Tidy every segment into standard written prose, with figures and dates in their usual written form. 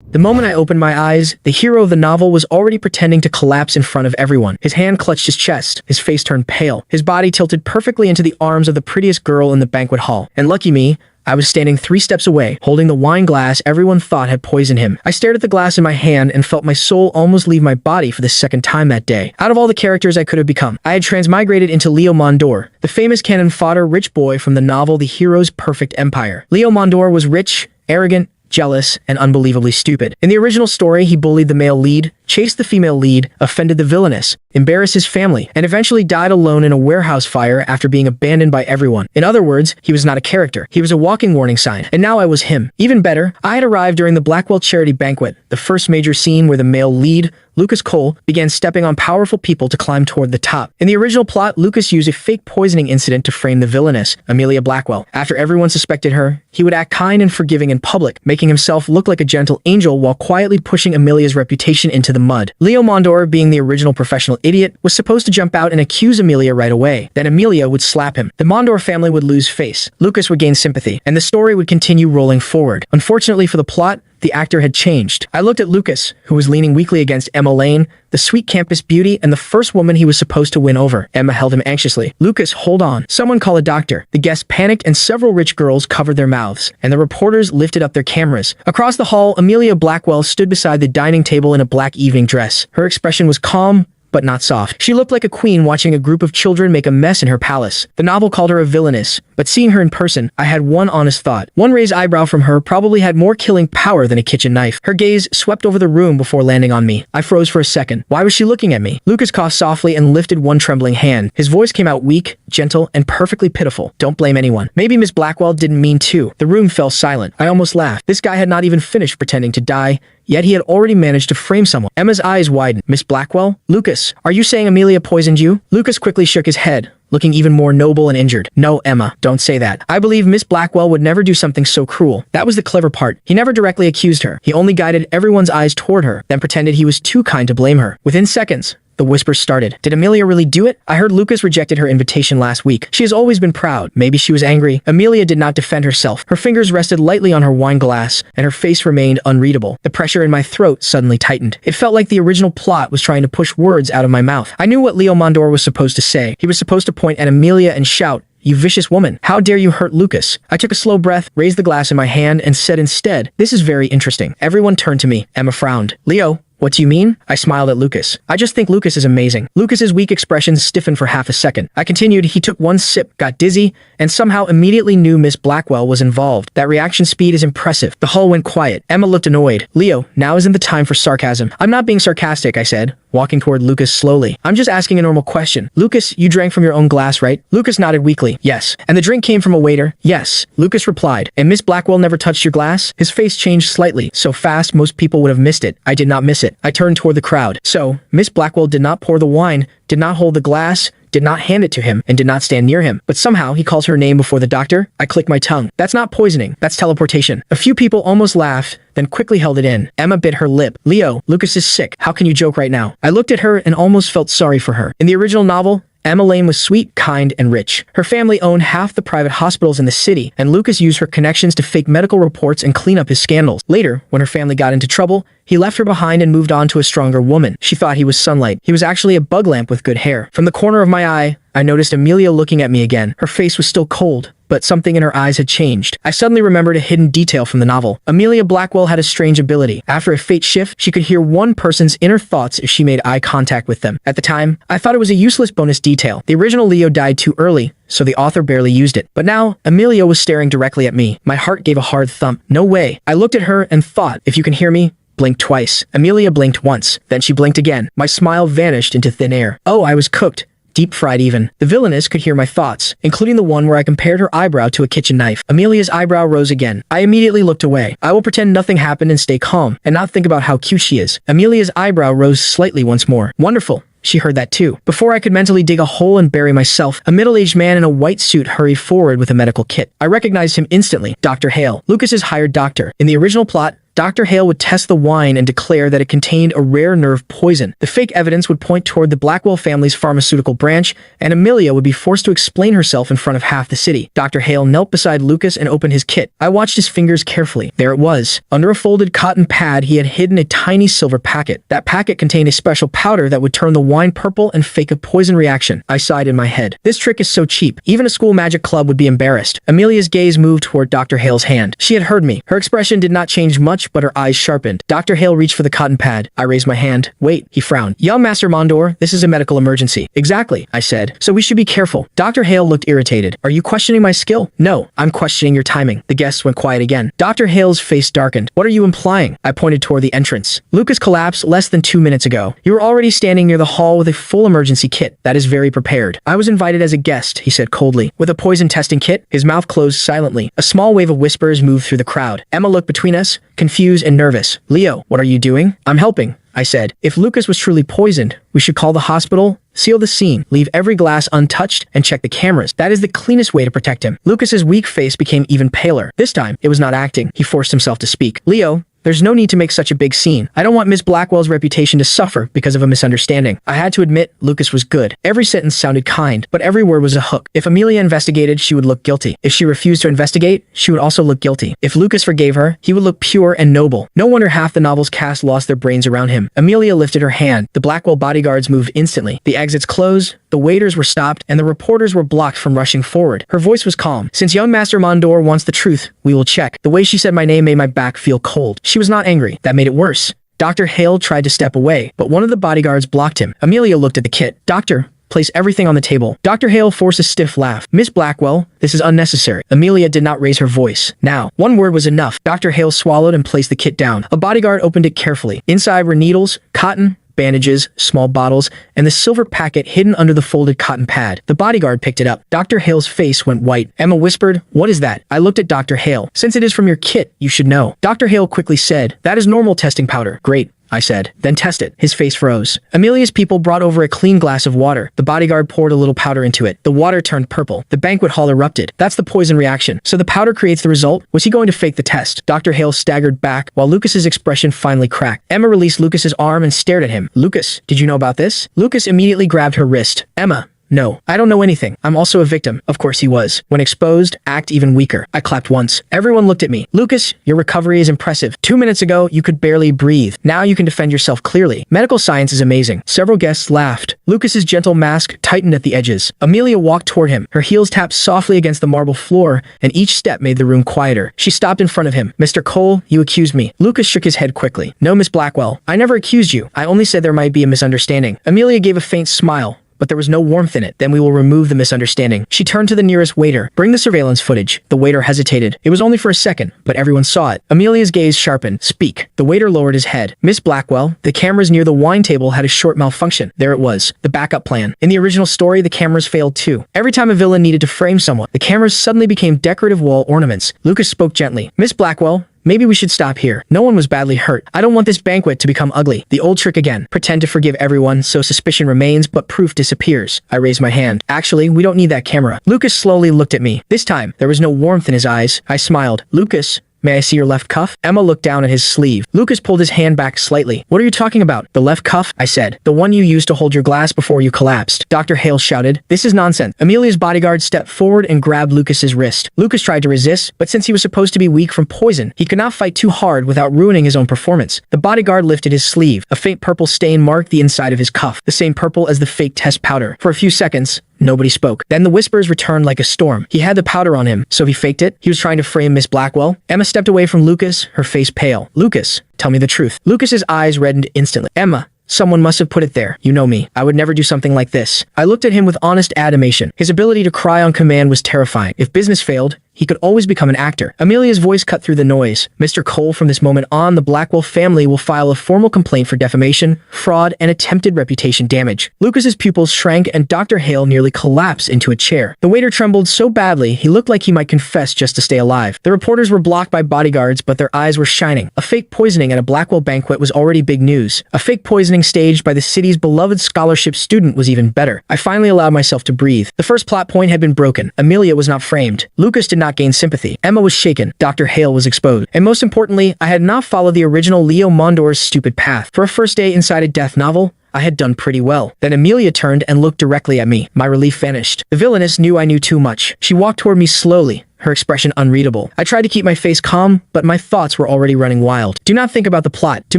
The moment I opened my eyes, the hero of the novel was already pretending to collapse in front of everyone. His hand clutched his chest, his face turned pale, his body tilted perfectly into the arms of the prettiest girl in the banquet hall. And lucky me, I was standing 3 steps away, holding the wine glass everyone thought had poisoned him. I stared at the glass in my hand and felt my soul almost leave my body for the second time that day. Out of all the characters I could have become, I had transmigrated into Leo Mondor, the famous Canon Fodder rich boy from the novel The Hero's Perfect Empire. Leo Mondor was rich, arrogant, jealous, and unbelievably stupid. In the original story, he bullied the male lead, chased the female lead, offended the villainess, embarrassed his family, and eventually died alone in a warehouse fire after being abandoned by everyone. In other words, he was not a character. He was a walking warning sign. And now I was him. Even better, I had arrived during the Blackwell charity banquet, the first major scene where the male lead, Lucas Cole, began stepping on powerful people to climb toward the top. In the original plot, Lucas used a fake poisoning incident to frame the villainess, Amelia Blackwell. After everyone suspected her, he would act kind and forgiving in public, making himself look like a gentle angel while quietly pushing Amelia's reputation into the mud. Leo Mondor, being the original professional idiot, was supposed to jump out and accuse Amelia right away. Then Amelia would slap him. The Mondor family would lose face. Lucas would gain sympathy, and the story would continue rolling forward. Unfortunately for the plot, the actor had changed. I looked at Lucas, who was leaning weakly against Emma Lane, the sweet campus beauty and the first woman he was supposed to win over. Emma held him anxiously. "Lucas, hold on. Someone call a doctor." The guests panicked and several rich girls covered their mouths, and the reporters lifted up their cameras. Across the hall, Amelia Blackwell stood beside the dining table in a black evening dress. Her expression was calm, but not soft. She looked like a queen watching a group of children make a mess in her palace. The novel called her a villainess, but seeing her in person, I had one honest thought. One raised eyebrow from her probably had more killing power than a kitchen knife. Her gaze swept over the room before landing on me. I froze for a second. Why was she looking at me? Lucas coughed softly and lifted one trembling hand. His voice came out weak, gentle, and perfectly pitiful. "Don't blame anyone. Maybe Miss Blackwell didn't mean to." The room fell silent. I almost laughed. This guy had not even finished pretending to die, yet he had already managed to frame someone. Emma's eyes widened. "Miss Blackwell? Lucas, are you saying Amelia poisoned you?" Lucas quickly shook his head, looking even more noble and injured. "No, Emma, don't say that. I believe Miss Blackwell would never do something so cruel." That was the clever part. He never directly accused her. He only guided everyone's eyes toward her, then pretended he was too kind to blame her. Within seconds, the whispers started. Did Amelia really do it? I heard Lucas rejected her invitation last week. She has always been proud. Maybe she was angry. Amelia did not defend herself. Her fingers rested lightly on her wine glass, and her face remained unreadable. The pressure in my throat suddenly tightened. It felt like the original plot was trying to push words out of my mouth. I knew what Leo Mondor was supposed to say. He was supposed to point at Amelia and shout, "You vicious woman! How dare you hurt Lucas?" I took a slow breath, raised the glass in my hand, and said instead, "This is very interesting." Everyone turned to me. Emma frowned. "Leo, what do you mean?" I smiled at Lucas. "I just think Lucas is amazing." Lucas's weak expression stiffened for half a second. I continued. He took one sip, got dizzy, and somehow immediately knew Miss Blackwell was involved. That reaction speed is impressive. The hall went quiet. Emma looked annoyed. "Leo, now isn't the time for sarcasm." "I'm not being sarcastic," I said, walking toward Lucas slowly. "I'm just asking a normal question. Lucas, you drank from your own glass, right?" Lucas nodded weakly. "Yes." "And the drink came from a waiter?" "Yes." Lucas replied. "And Miss Blackwell never touched your glass?" His face changed slightly, so fast most people would have missed it. I did not miss it. I turned toward the crowd. "So, Miss Blackwell did not pour the wine, did not hold the glass, did not hand it to him, and did not stand near him. But somehow he calls her name before the doctor?" I clicked my tongue. "That's not poisoning. That's teleportation." A few people almost laughed, then quickly held it in. Emma bit her lip. "Leo, Lucas is sick. How can you joke right now?" I looked at her and almost felt sorry for her. In the original novel, Emma Lane was sweet, kind, and rich. Her family owned half the private hospitals in the city, and Lucas used her connections to fake medical reports and clean up his scandals. Later, when her family got into trouble, he left her behind and moved on to a stronger woman. She thought he was sunlight. He was actually a bug lamp with good hair. From the corner of my eye, I noticed Amelia looking at me again. Her face was still cold, but something in her eyes had changed. I suddenly remembered a hidden detail from the novel. Amelia Blackwell had a strange ability. After a fate shift, she could hear one person's inner thoughts if she made eye contact with them. At the time, I thought it was a useless bonus detail. The original Leo died too early, so the author barely used it. But now, Amelia was staring directly at me. My heart gave a hard thump. No way. I looked at her and thought, if you can hear me, blink twice. Amelia blinked once. Then she blinked again. My smile vanished into thin air. Oh, I was cooked. Deep-fried even. The villainess could hear my thoughts, including the one where I compared her eyebrow to a kitchen knife. Amelia's eyebrow rose again. I immediately looked away. I will pretend nothing happened and stay calm, and not think about how cute she is. Amelia's eyebrow rose slightly once more. Wonderful. She heard that too. Before I could mentally dig a hole and bury myself, a middle-aged man in a white suit hurried forward with a medical kit. I recognized him instantly. Dr. Hale, Lucas's hired doctor. In the original plot, Dr. Hale would test the wine and declare that it contained a rare nerve poison. The fake evidence would point toward the Blackwell family's pharmaceutical branch, and Amelia would be forced to explain herself in front of half the city. Dr. Hale knelt beside Lucas and opened his kit. I watched his fingers carefully. There it was. Under a folded cotton pad, he had hidden a tiny silver packet. That packet contained a special powder that would turn the wine purple and fake a poison reaction. I sighed in my head. This trick is so cheap. Even a school magic club would be embarrassed. Amelia's gaze moved toward Dr. Hale's hand. She had heard me. Her expression did not change much, but her eyes sharpened. Dr. Hale reached for the cotton pad. I raised my hand. Wait, he frowned. Young Master Mondor, this is a medical emergency. Exactly, I said. So we should be careful. Dr. Hale looked irritated. Are you questioning my skill? No, I'm questioning your timing. The guests went quiet again. Dr. Hale's face darkened. What are you implying? I pointed toward the entrance. Lucas collapsed less than 2 minutes ago. You were already standing near the hall with a full emergency kit. That is very prepared. I was invited as a guest, he said coldly. With a poison testing kit? His mouth closed silently. A small wave of whispers moved through the crowd. Emma looked between us, confused and nervous. Leo, what are you doing? I'm helping, I said. If Lucas was truly poisoned, we should call the hospital, seal the scene, leave every glass untouched, and check the cameras. That is the cleanest way to protect him. Lucas's weak face became even paler. This time, it was not acting. He forced himself to speak. Leo, there's no need to make such a big scene. I don't want Miss Blackwell's reputation to suffer because of a misunderstanding. I had to admit, Lucas was good. Every sentence sounded kind, but every word was a hook. If Amelia investigated, she would look guilty. If she refused to investigate, she would also look guilty. If Lucas forgave her, he would look pure and noble. No wonder half the novel's cast lost their brains around him. Amelia lifted her hand. The Blackwell bodyguards moved instantly. The exits closed, the waiters were stopped, and the reporters were blocked from rushing forward. Her voice was calm. Since young Master Mondor wants the truth, we will check. The way she said my name made my back feel cold. She was not angry. That made it worse. Dr. Hale tried to step away, but one of the bodyguards blocked him. Amelia looked at the kit. Doctor, place everything on the table. Dr. Hale forced a stiff laugh. Miss Blackwell, this is unnecessary. Amelia did not raise her voice. Now, one word was enough. Dr. Hale swallowed and placed the kit down. A bodyguard opened it carefully. Inside were needles, cotton, bandages, small bottles, and the silver packet hidden under the folded cotton pad. The bodyguard picked it up. Dr. Hale's face went white. Emma whispered, "What is that?" I looked at Dr. Hale. "Since it is from your kit, you should know." Dr. Hale quickly said, "That is normal testing powder." "Great," I said. "Then test it." His face froze. Amelia's people brought over a clean glass of water. The bodyguard poured a little powder into it. The water turned purple. The banquet hall erupted. That's the poison reaction. So the powder creates the result? Was he going to fake the test? Dr. Hale staggered back while Lucas's expression finally cracked. Emma released Lucas's arm and stared at him. "Lucas, did you know about this?" Lucas immediately grabbed her wrist. "Emma, no, I don't know anything. I'm also a victim." Of course he was. When exposed, act even weaker. I clapped once. Everyone looked at me. "Lucas, your recovery is impressive. 2 minutes ago, you could barely breathe. Now you can defend yourself clearly. Medical science is amazing." Several guests laughed. Lucas's gentle mask tightened at the edges. Amelia walked toward him. Her heels tapped softly against the marble floor, and each step made the room quieter. She stopped in front of him. "Mr. Cole, you accused me." Lucas shook his head quickly. "No, Miss Blackwell. I never accused you. I only said there might be a misunderstanding." Amelia gave a faint smile, but there was no warmth in it. "Then we will remove the misunderstanding." She turned to the nearest waiter. "Bring the surveillance footage." The waiter hesitated. It was only for a second, but everyone saw it. Amelia's gaze sharpened. "Speak." The waiter lowered his head. "Miss Blackwell, the cameras near the wine table had a short malfunction." There it was. The backup plan. In the original story, the cameras failed too. Every time a villain needed to frame someone, the cameras suddenly became decorative wall ornaments. Lucas spoke gently. "Miss Blackwell, maybe we should stop here. No one was badly hurt. I don't want this banquet to become ugly." The old trick again. Pretend to forgive everyone so suspicion remains but proof disappears. I raised my hand. "Actually, we don't need that camera." Lucas slowly looked at me. This time, there was no warmth in his eyes. I smiled. "Lucas, may I see your left cuff?" Emma looked down at his sleeve. Lucas pulled his hand back slightly. "What are you talking about?" "The left cuff," I said. "The one you used to hold your glass before you collapsed." Dr. Hale shouted, "This is nonsense." Amelia's bodyguard stepped forward and grabbed Lucas's wrist. Lucas tried to resist, but since he was supposed to be weak from poison, he could not fight too hard without ruining his own performance. The bodyguard lifted his sleeve. A faint purple stain marked the inside of his cuff, the same purple as the fake test powder. For a few seconds, nobody spoke. Then the whispers returned like a storm. He had the powder on him, so he faked it. He was trying to frame Miss Blackwell. Emma stepped away from Lucas, her face pale. "Lucas, tell me the truth." Lucas's eyes reddened instantly. "Emma, someone must have put it there. You know me. I would never do something like this." I looked at him with honest admiration. His ability to cry on command was terrifying. If business failed, he could always become an actor. Amelia's voice cut through the noise. "Mr. Cole, from this moment on, the Blackwell family will file a formal complaint for defamation, fraud, and attempted reputation damage." Lucas's pupils shrank and Dr. Hale nearly collapsed into a chair. The waiter trembled so badly, he looked like he might confess just to stay alive. The reporters were blocked by bodyguards, but their eyes were shining. A fake poisoning at a Blackwell banquet was already big news. A fake poisoning staged by the city's beloved scholarship student was even better. I finally allowed myself to breathe. The first plot point had been broken. Amelia was not framed. Lucas did not not gain sympathy. Emma was shaken. Dr. Hale was exposed. And most importantly, I had not followed the original Leo Mondor's stupid path. For a first day inside a death novel, I had done pretty well. Then Amelia turned and looked directly at me. My relief vanished. The villainess knew I knew too much. She walked toward me slowly, her expression unreadable. I tried to keep my face calm, but my thoughts were already running wild. Do not think about the plot. Do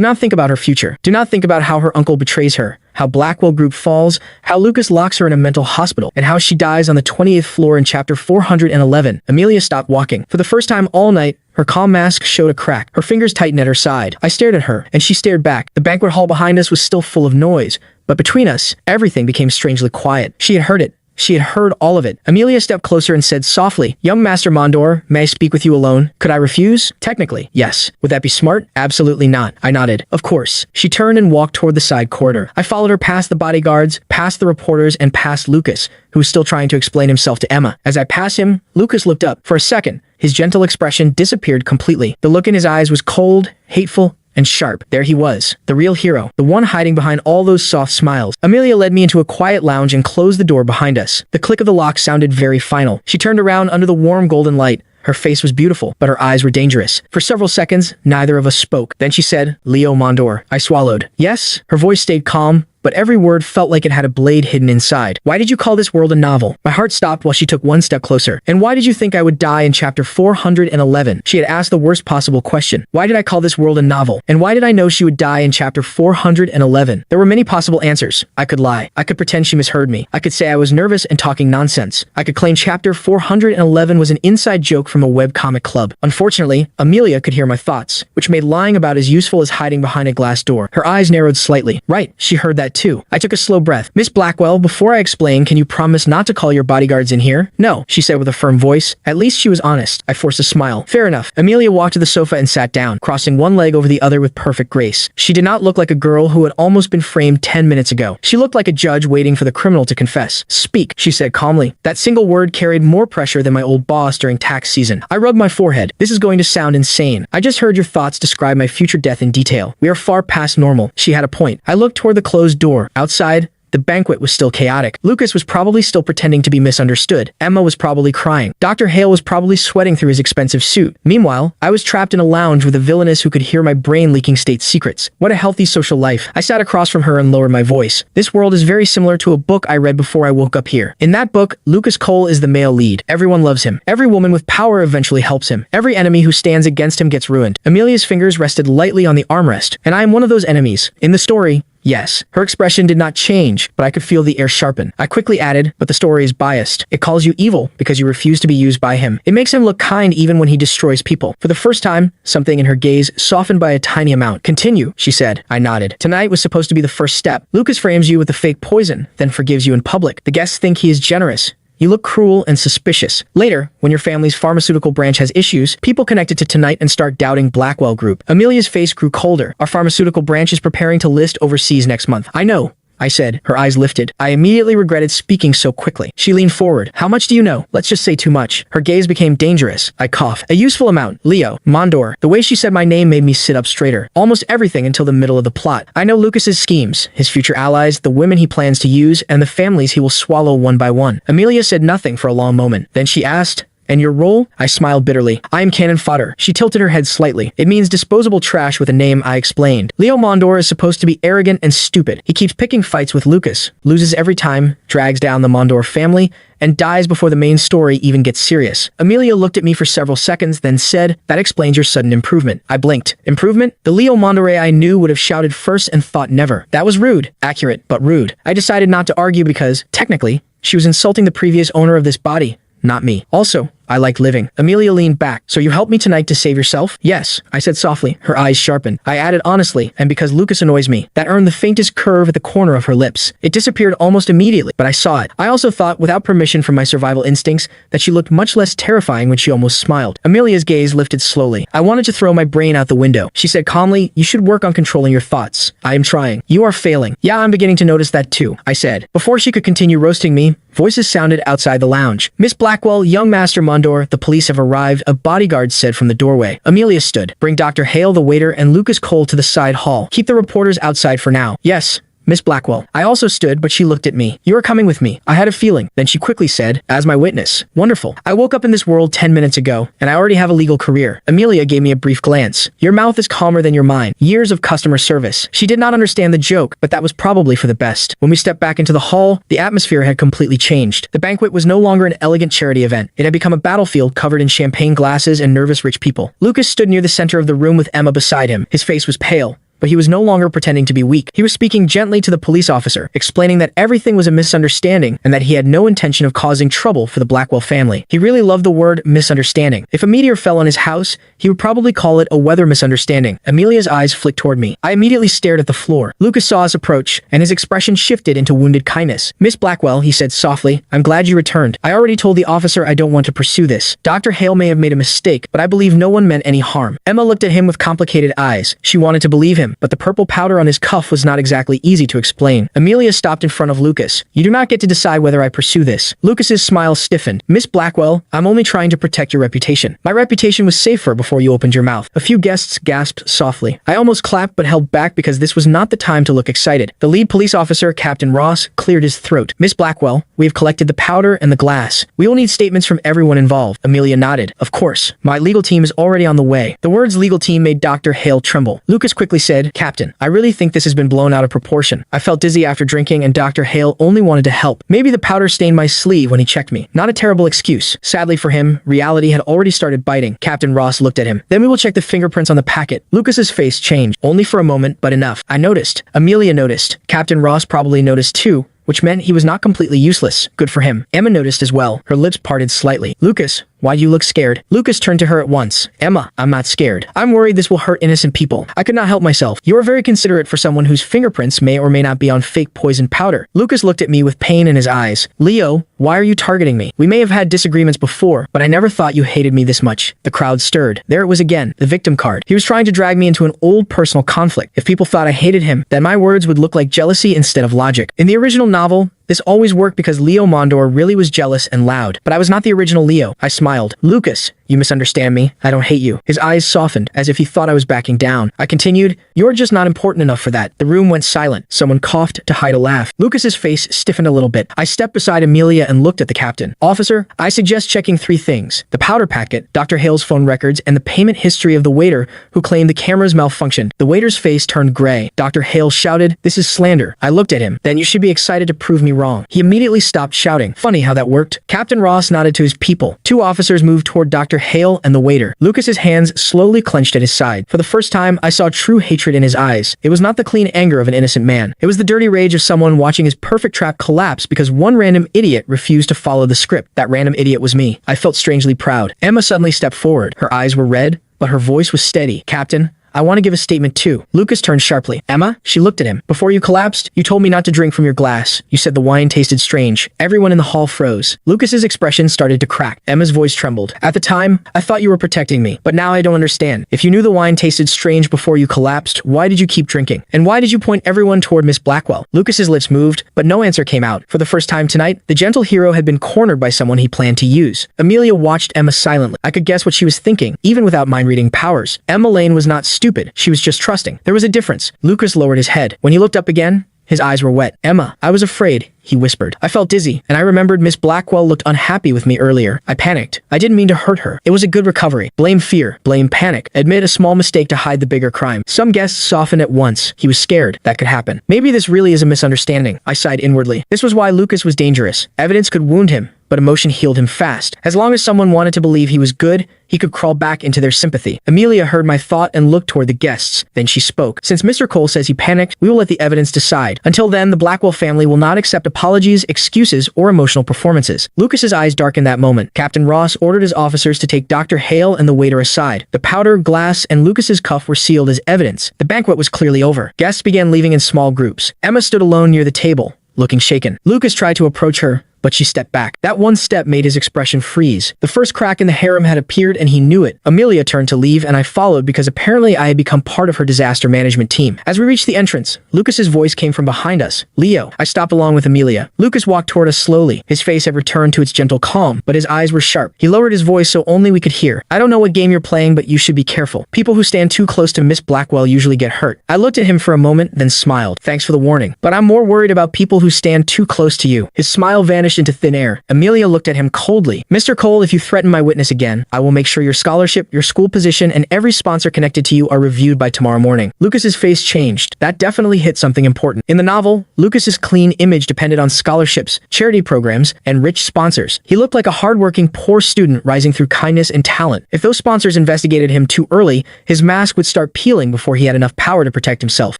not think about her future. Do not think about how her uncle betrays her, how Blackwell Group falls, how Lucas locks her in a mental hospital, and how she dies on the 20th floor in chapter 411. Amelia stopped walking. For the first time all night, her calm mask showed a crack. Her fingers tightened at her side. I stared at her, and she stared back. The banquet hall behind us was still full of noise, but between us, everything became strangely quiet. She had heard it. She had heard all of it. Amelia stepped closer and said softly, "Young Master Mondor, may I speak with you alone?" Could I refuse? Technically, yes. Would that be smart? Absolutely not. I nodded. Of course. She turned and walked toward the side corridor. I followed her past the bodyguards, past the reporters, and past Lucas, who was still trying to explain himself to Emma. As I passed him, Lucas looked up. For a second, his gentle expression disappeared completely. The look in his eyes was cold, hateful, and sharp. There he was, the real hero, the one hiding behind all those soft smiles. Amelia led me into a quiet lounge and closed the door behind us. The click of the lock sounded very final. She turned around under the warm golden light. Her face was beautiful, but her eyes were dangerous. For several seconds, neither of us spoke. Then she said, "Leo Mondor." I swallowed. "Yes?" Her voice stayed calm, but every word felt like it had a blade hidden inside. "Why did you call this world a novel?" My heart stopped while she took one step closer. "And why did you think I would die in chapter 411? She had asked the worst possible question. Why did I call this world a novel? And why did I know she would die in chapter 411? There were many possible answers. I could lie. I could pretend she misheard me. I could say I was nervous and talking nonsense. I could claim chapter 411 was an inside joke from a webcomic club. Unfortunately, Amelia could hear my thoughts, which made lying about as useful as hiding behind a glass door. Her eyes narrowed slightly. Right, she heard that too. I took a slow breath. "Miss Blackwell, before I explain, can you promise not to call your bodyguards in here?" "No," she said with a firm voice. At least she was honest. I forced a smile. "Fair enough." Amelia walked to the sofa and sat down, crossing one leg over the other with perfect grace. She did not look like a girl who had almost been framed 10 minutes ago. She looked like a judge waiting for the criminal to confess. "Speak," she said calmly. That single word carried more pressure than my old boss during tax season. I rubbed my forehead. "This is going to sound insane. I just heard your thoughts describe my future death in detail. We are far past normal." She had a point. I looked toward the closed door. Outside, the banquet was still chaotic. Lucas was probably still pretending to be misunderstood. Emma was probably crying. Dr. Hale was probably sweating through his expensive suit. Meanwhile, I was trapped in a lounge with a villainess who could hear my brain leaking state secrets. What a healthy social life. I sat across from her and lowered my voice. "This world is very similar to a book I read before I woke up here. In that book, Lucas Cole is the male lead. Everyone loves him. Every woman with power eventually helps him. Every enemy who stands against him gets ruined." Amelia's fingers rested lightly on the armrest, and I am one of those enemies. In the story, yes. Her expression did not change, but I could feel the air sharpen. I quickly added, "But the story is biased. It calls you evil because you refuse to be used by him. It makes him look kind even when he destroys people." For the first time, something in her gaze softened by a tiny amount. "Continue," she said. I nodded. "Tonight was supposed to be the first step. Lucas frames you with the fake poison, then forgives you in public. The guests think he is generous. You look cruel and suspicious. Later, when your family's pharmaceutical branch has issues, people connect it to tonight and start doubting Blackwell Group." Amelia's face grew colder. "Our pharmaceutical branch is preparing to list overseas next month." "I know," I said. Her eyes lifted. I immediately regretted speaking so quickly. She leaned forward. "How much do you know?" "Let's just say too much." Her gaze became dangerous. I coughed. "A useful amount. Leo Mondor." The way she said my name made me sit up straighter. "Almost everything until the middle of the plot. I know Lucas's schemes, his future allies, the women he plans to use, and the families he will swallow one by one." Amelia said nothing for a long moment. Then she asked, "And your role?" I smiled bitterly. "I am Canon Fodder." She tilted her head slightly. "It means disposable trash with a name," I explained. "Leo Mondor is supposed to be arrogant and stupid. He keeps picking fights with Lucas, loses every time, drags down the Mondor family, and dies before the main story even gets serious." Amelia looked at me for several seconds, then said, "That explains your sudden improvement." I blinked. Improvement? The Leo Mondore I knew would have shouted first and thought never. That was rude. Accurate, but rude. I decided not to argue because, technically, she was insulting the previous owner of this body, not me. Also, I like living. Amelia leaned back. "So you helped me tonight to save yourself?" "Yes," I said softly. Her eyes sharpened. I added honestly, "And because Lucas annoys me." That earned the faintest curve at the corner of her lips. It disappeared almost immediately, but I saw it. I also thought, without permission from my survival instincts, that she looked much less terrifying when she almost smiled. Amelia's gaze lifted slowly. I wanted to throw my brain out the window. She said calmly, "You should work on controlling your thoughts." "I am trying." "You are failing." "Yeah, I'm beginning to notice that too," I said. Before she could continue roasting me, voices sounded outside the lounge. "Miss Blackwell, young Master Mondor, the police have arrived," a bodyguard said from the doorway. Amelia stood. "Bring Dr. Hale, the waiter, and Lucas Cole to the side hall. Keep the reporters outside for now." "Yes, Miss Blackwell. I also stood, but she looked at me. You are coming with me. I had a feeling. Then she quickly said, as my witness. Wonderful. I woke up in this world 10 minutes ago, and I already have a legal career. Amelia gave me a brief glance. Your mouth is calmer than your mind. Years of customer service. She did not understand the joke, but that was probably for the best. When we stepped back into the hall, the atmosphere had completely changed. The banquet was no longer an elegant charity event. It had become a battlefield covered in champagne glasses and nervous rich people. Lucas stood near the center of the room with Emma beside him. His face was pale, but he was no longer pretending to be weak. He was speaking gently to the police officer, explaining that everything was a misunderstanding and that he had no intention of causing trouble for the Blackwell family. He really loved the word misunderstanding. If a meteor fell on his house, he would probably call it a weather misunderstanding. Amelia's eyes flicked toward me. I immediately stared at the floor. Lucas saw us approach, and his expression shifted into wounded kindness. Miss Blackwell, he said softly, I'm glad you returned. I already told the officer I don't want to pursue this. Dr. Hale may have made a mistake, but I believe no one meant any harm. Emma looked at him with complicated eyes. She wanted to believe him, but the purple powder on his cuff was not exactly easy to explain. Amelia stopped in front of Lucas. You do not get to decide whether I pursue this. Lucas's smile stiffened. Miss Blackwell, I'm only trying to protect your reputation. My reputation was safer before you opened your mouth. A few guests gasped softly. I almost clapped but held back because this was not the time to look excited. The lead police officer, Captain Ross, cleared his throat. Miss Blackwell, we have collected the powder and the glass. We will need statements from everyone involved. Amelia nodded. Of course. My legal team is already on the way. The words legal team made Dr. Hale tremble. Lucas quickly said, Captain, I really think this has been blown out of proportion. I felt dizzy after drinking and Dr. Hale only wanted to help. Maybe the powder stained my sleeve when he checked me. Not a terrible excuse. Sadly for him, reality had already started biting. Captain Ross looked at him. Then we will check the fingerprints on the packet. Lucas's face changed. Only for a moment, but enough. I noticed. Amelia noticed. Captain Ross probably noticed too, which meant he was not completely useless. Good for him. Emma noticed as well. Her lips parted slightly. Lucas, why do you look scared? Lucas turned to her at once. Emma, I'm not scared. I'm worried this will hurt innocent people. I could not help myself. You are very considerate for someone whose fingerprints may or may not be on fake poison powder. Lucas looked at me with pain in his eyes. Leo, why are you targeting me? We may have had disagreements before, but I never thought you hated me this much. The crowd stirred. There it was again, the victim card. He was trying to drag me into an old personal conflict. If people thought I hated him, then my words would look like jealousy instead of logic. In the original novel, this always worked because Leo Mondor really was jealous and loud. But I was not the original Leo. I smiled. Lucas, you misunderstand me. I don't hate you. His eyes softened, as if he thought I was backing down. I continued, you're just not important enough for that. The room went silent. Someone coughed to hide a laugh. Lucas's face stiffened a little bit. I stepped beside Amelia and looked at the captain. Officer, I suggest checking 3 things. The powder packet, Dr. Hale's phone records, and the payment history of the waiter who claimed the cameras malfunctioned. The waiter's face turned gray. Dr. Hale shouted, this is slander. I looked at him. Then you should be excited to prove me wrong. He immediately stopped shouting. Funny how that worked. Captain Ross nodded to his people. 2 officers moved toward Dr. Hale and the waiter. Lucas's hands slowly clenched at his side. For the first time, I saw true hatred in his eyes. It was not the clean anger of an innocent man. It was the dirty rage of someone watching his perfect trap collapse because one random idiot refused to follow the script. That random idiot was me. I felt strangely proud. Emma suddenly stepped forward. Her eyes were red, but her voice was steady. Captain, I want to give a statement too. Lucas turned sharply. Emma? She looked at him. Before you collapsed, you told me not to drink from your glass. You said the wine tasted strange. Everyone in the hall froze. Lucas's expression started to crack. Emma's voice trembled. At the time, I thought you were protecting me, but now I don't understand. If you knew the wine tasted strange before you collapsed, why did you keep drinking? And why did you point everyone toward Miss Blackwell? Lucas's lips moved, but no answer came out. For the first time tonight, the gentle hero had been cornered by someone he planned to use. Amelia watched Emma silently. I could guess what she was thinking, even without mind-reading powers. Emma Lane was not stupid. She was just trusting. There was a difference. Lucas lowered his head. When he looked up again, his eyes were wet. Emma, I was afraid, he whispered. I felt dizzy, and I remembered Miss Blackwell looked unhappy with me earlier. I panicked. I didn't mean to hurt her. It was a good recovery. Blame fear. Blame panic. Admit a small mistake to hide the bigger crime. Some guests softened at once. He was scared. That could happen. Maybe this really is a misunderstanding. I sighed inwardly. This was why Lucas was dangerous. Evidence could wound him, but emotion healed him fast. As long as someone wanted to believe he was good, he could crawl back into their sympathy. Amelia heard my thought and looked toward the guests. Then she spoke. Since Mr. Cole says he panicked, we will let the evidence decide. Until then, the Blackwell family will not accept apologies, excuses, or emotional performances. Lucas's eyes darkened that moment. Captain Ross ordered his officers to take Dr. Hale and the waiter aside. The powder, glass, and Lucas's cuff were sealed as evidence. The banquet was clearly over. Guests began leaving in small groups. Emma stood alone near the table, looking shaken. Lucas tried to approach her, but she stepped back. That one step made his expression freeze. The first crack in the harem had appeared and he knew it. Amelia turned to leave and I followed because apparently I had become part of her disaster management team. As we reached the entrance, Lucas's voice came from behind us. Leo. I stopped along with Amelia. Lucas walked toward us slowly. His face had returned to its gentle calm, but his eyes were sharp. He lowered his voice so only we could hear. I don't know what game you're playing, but you should be careful. People who stand too close to Miss Blackwell usually get hurt. I looked at him for a moment, then smiled. Thanks for the warning. But I'm more worried about people who stand too close to you. His smile vanished into thin air. Amelia looked at him coldly. Mr. Cole, if you threaten my witness again, I will make sure your scholarship, your school position, and every sponsor connected to you are reviewed by tomorrow morning. Lucas's face changed. That definitely hit something important. In the novel, Lucas's clean image depended on scholarships, charity programs, and rich sponsors. He looked like a hardworking, poor student rising through kindness and talent. If those sponsors investigated him too early, his mask would start peeling before he had enough power to protect himself.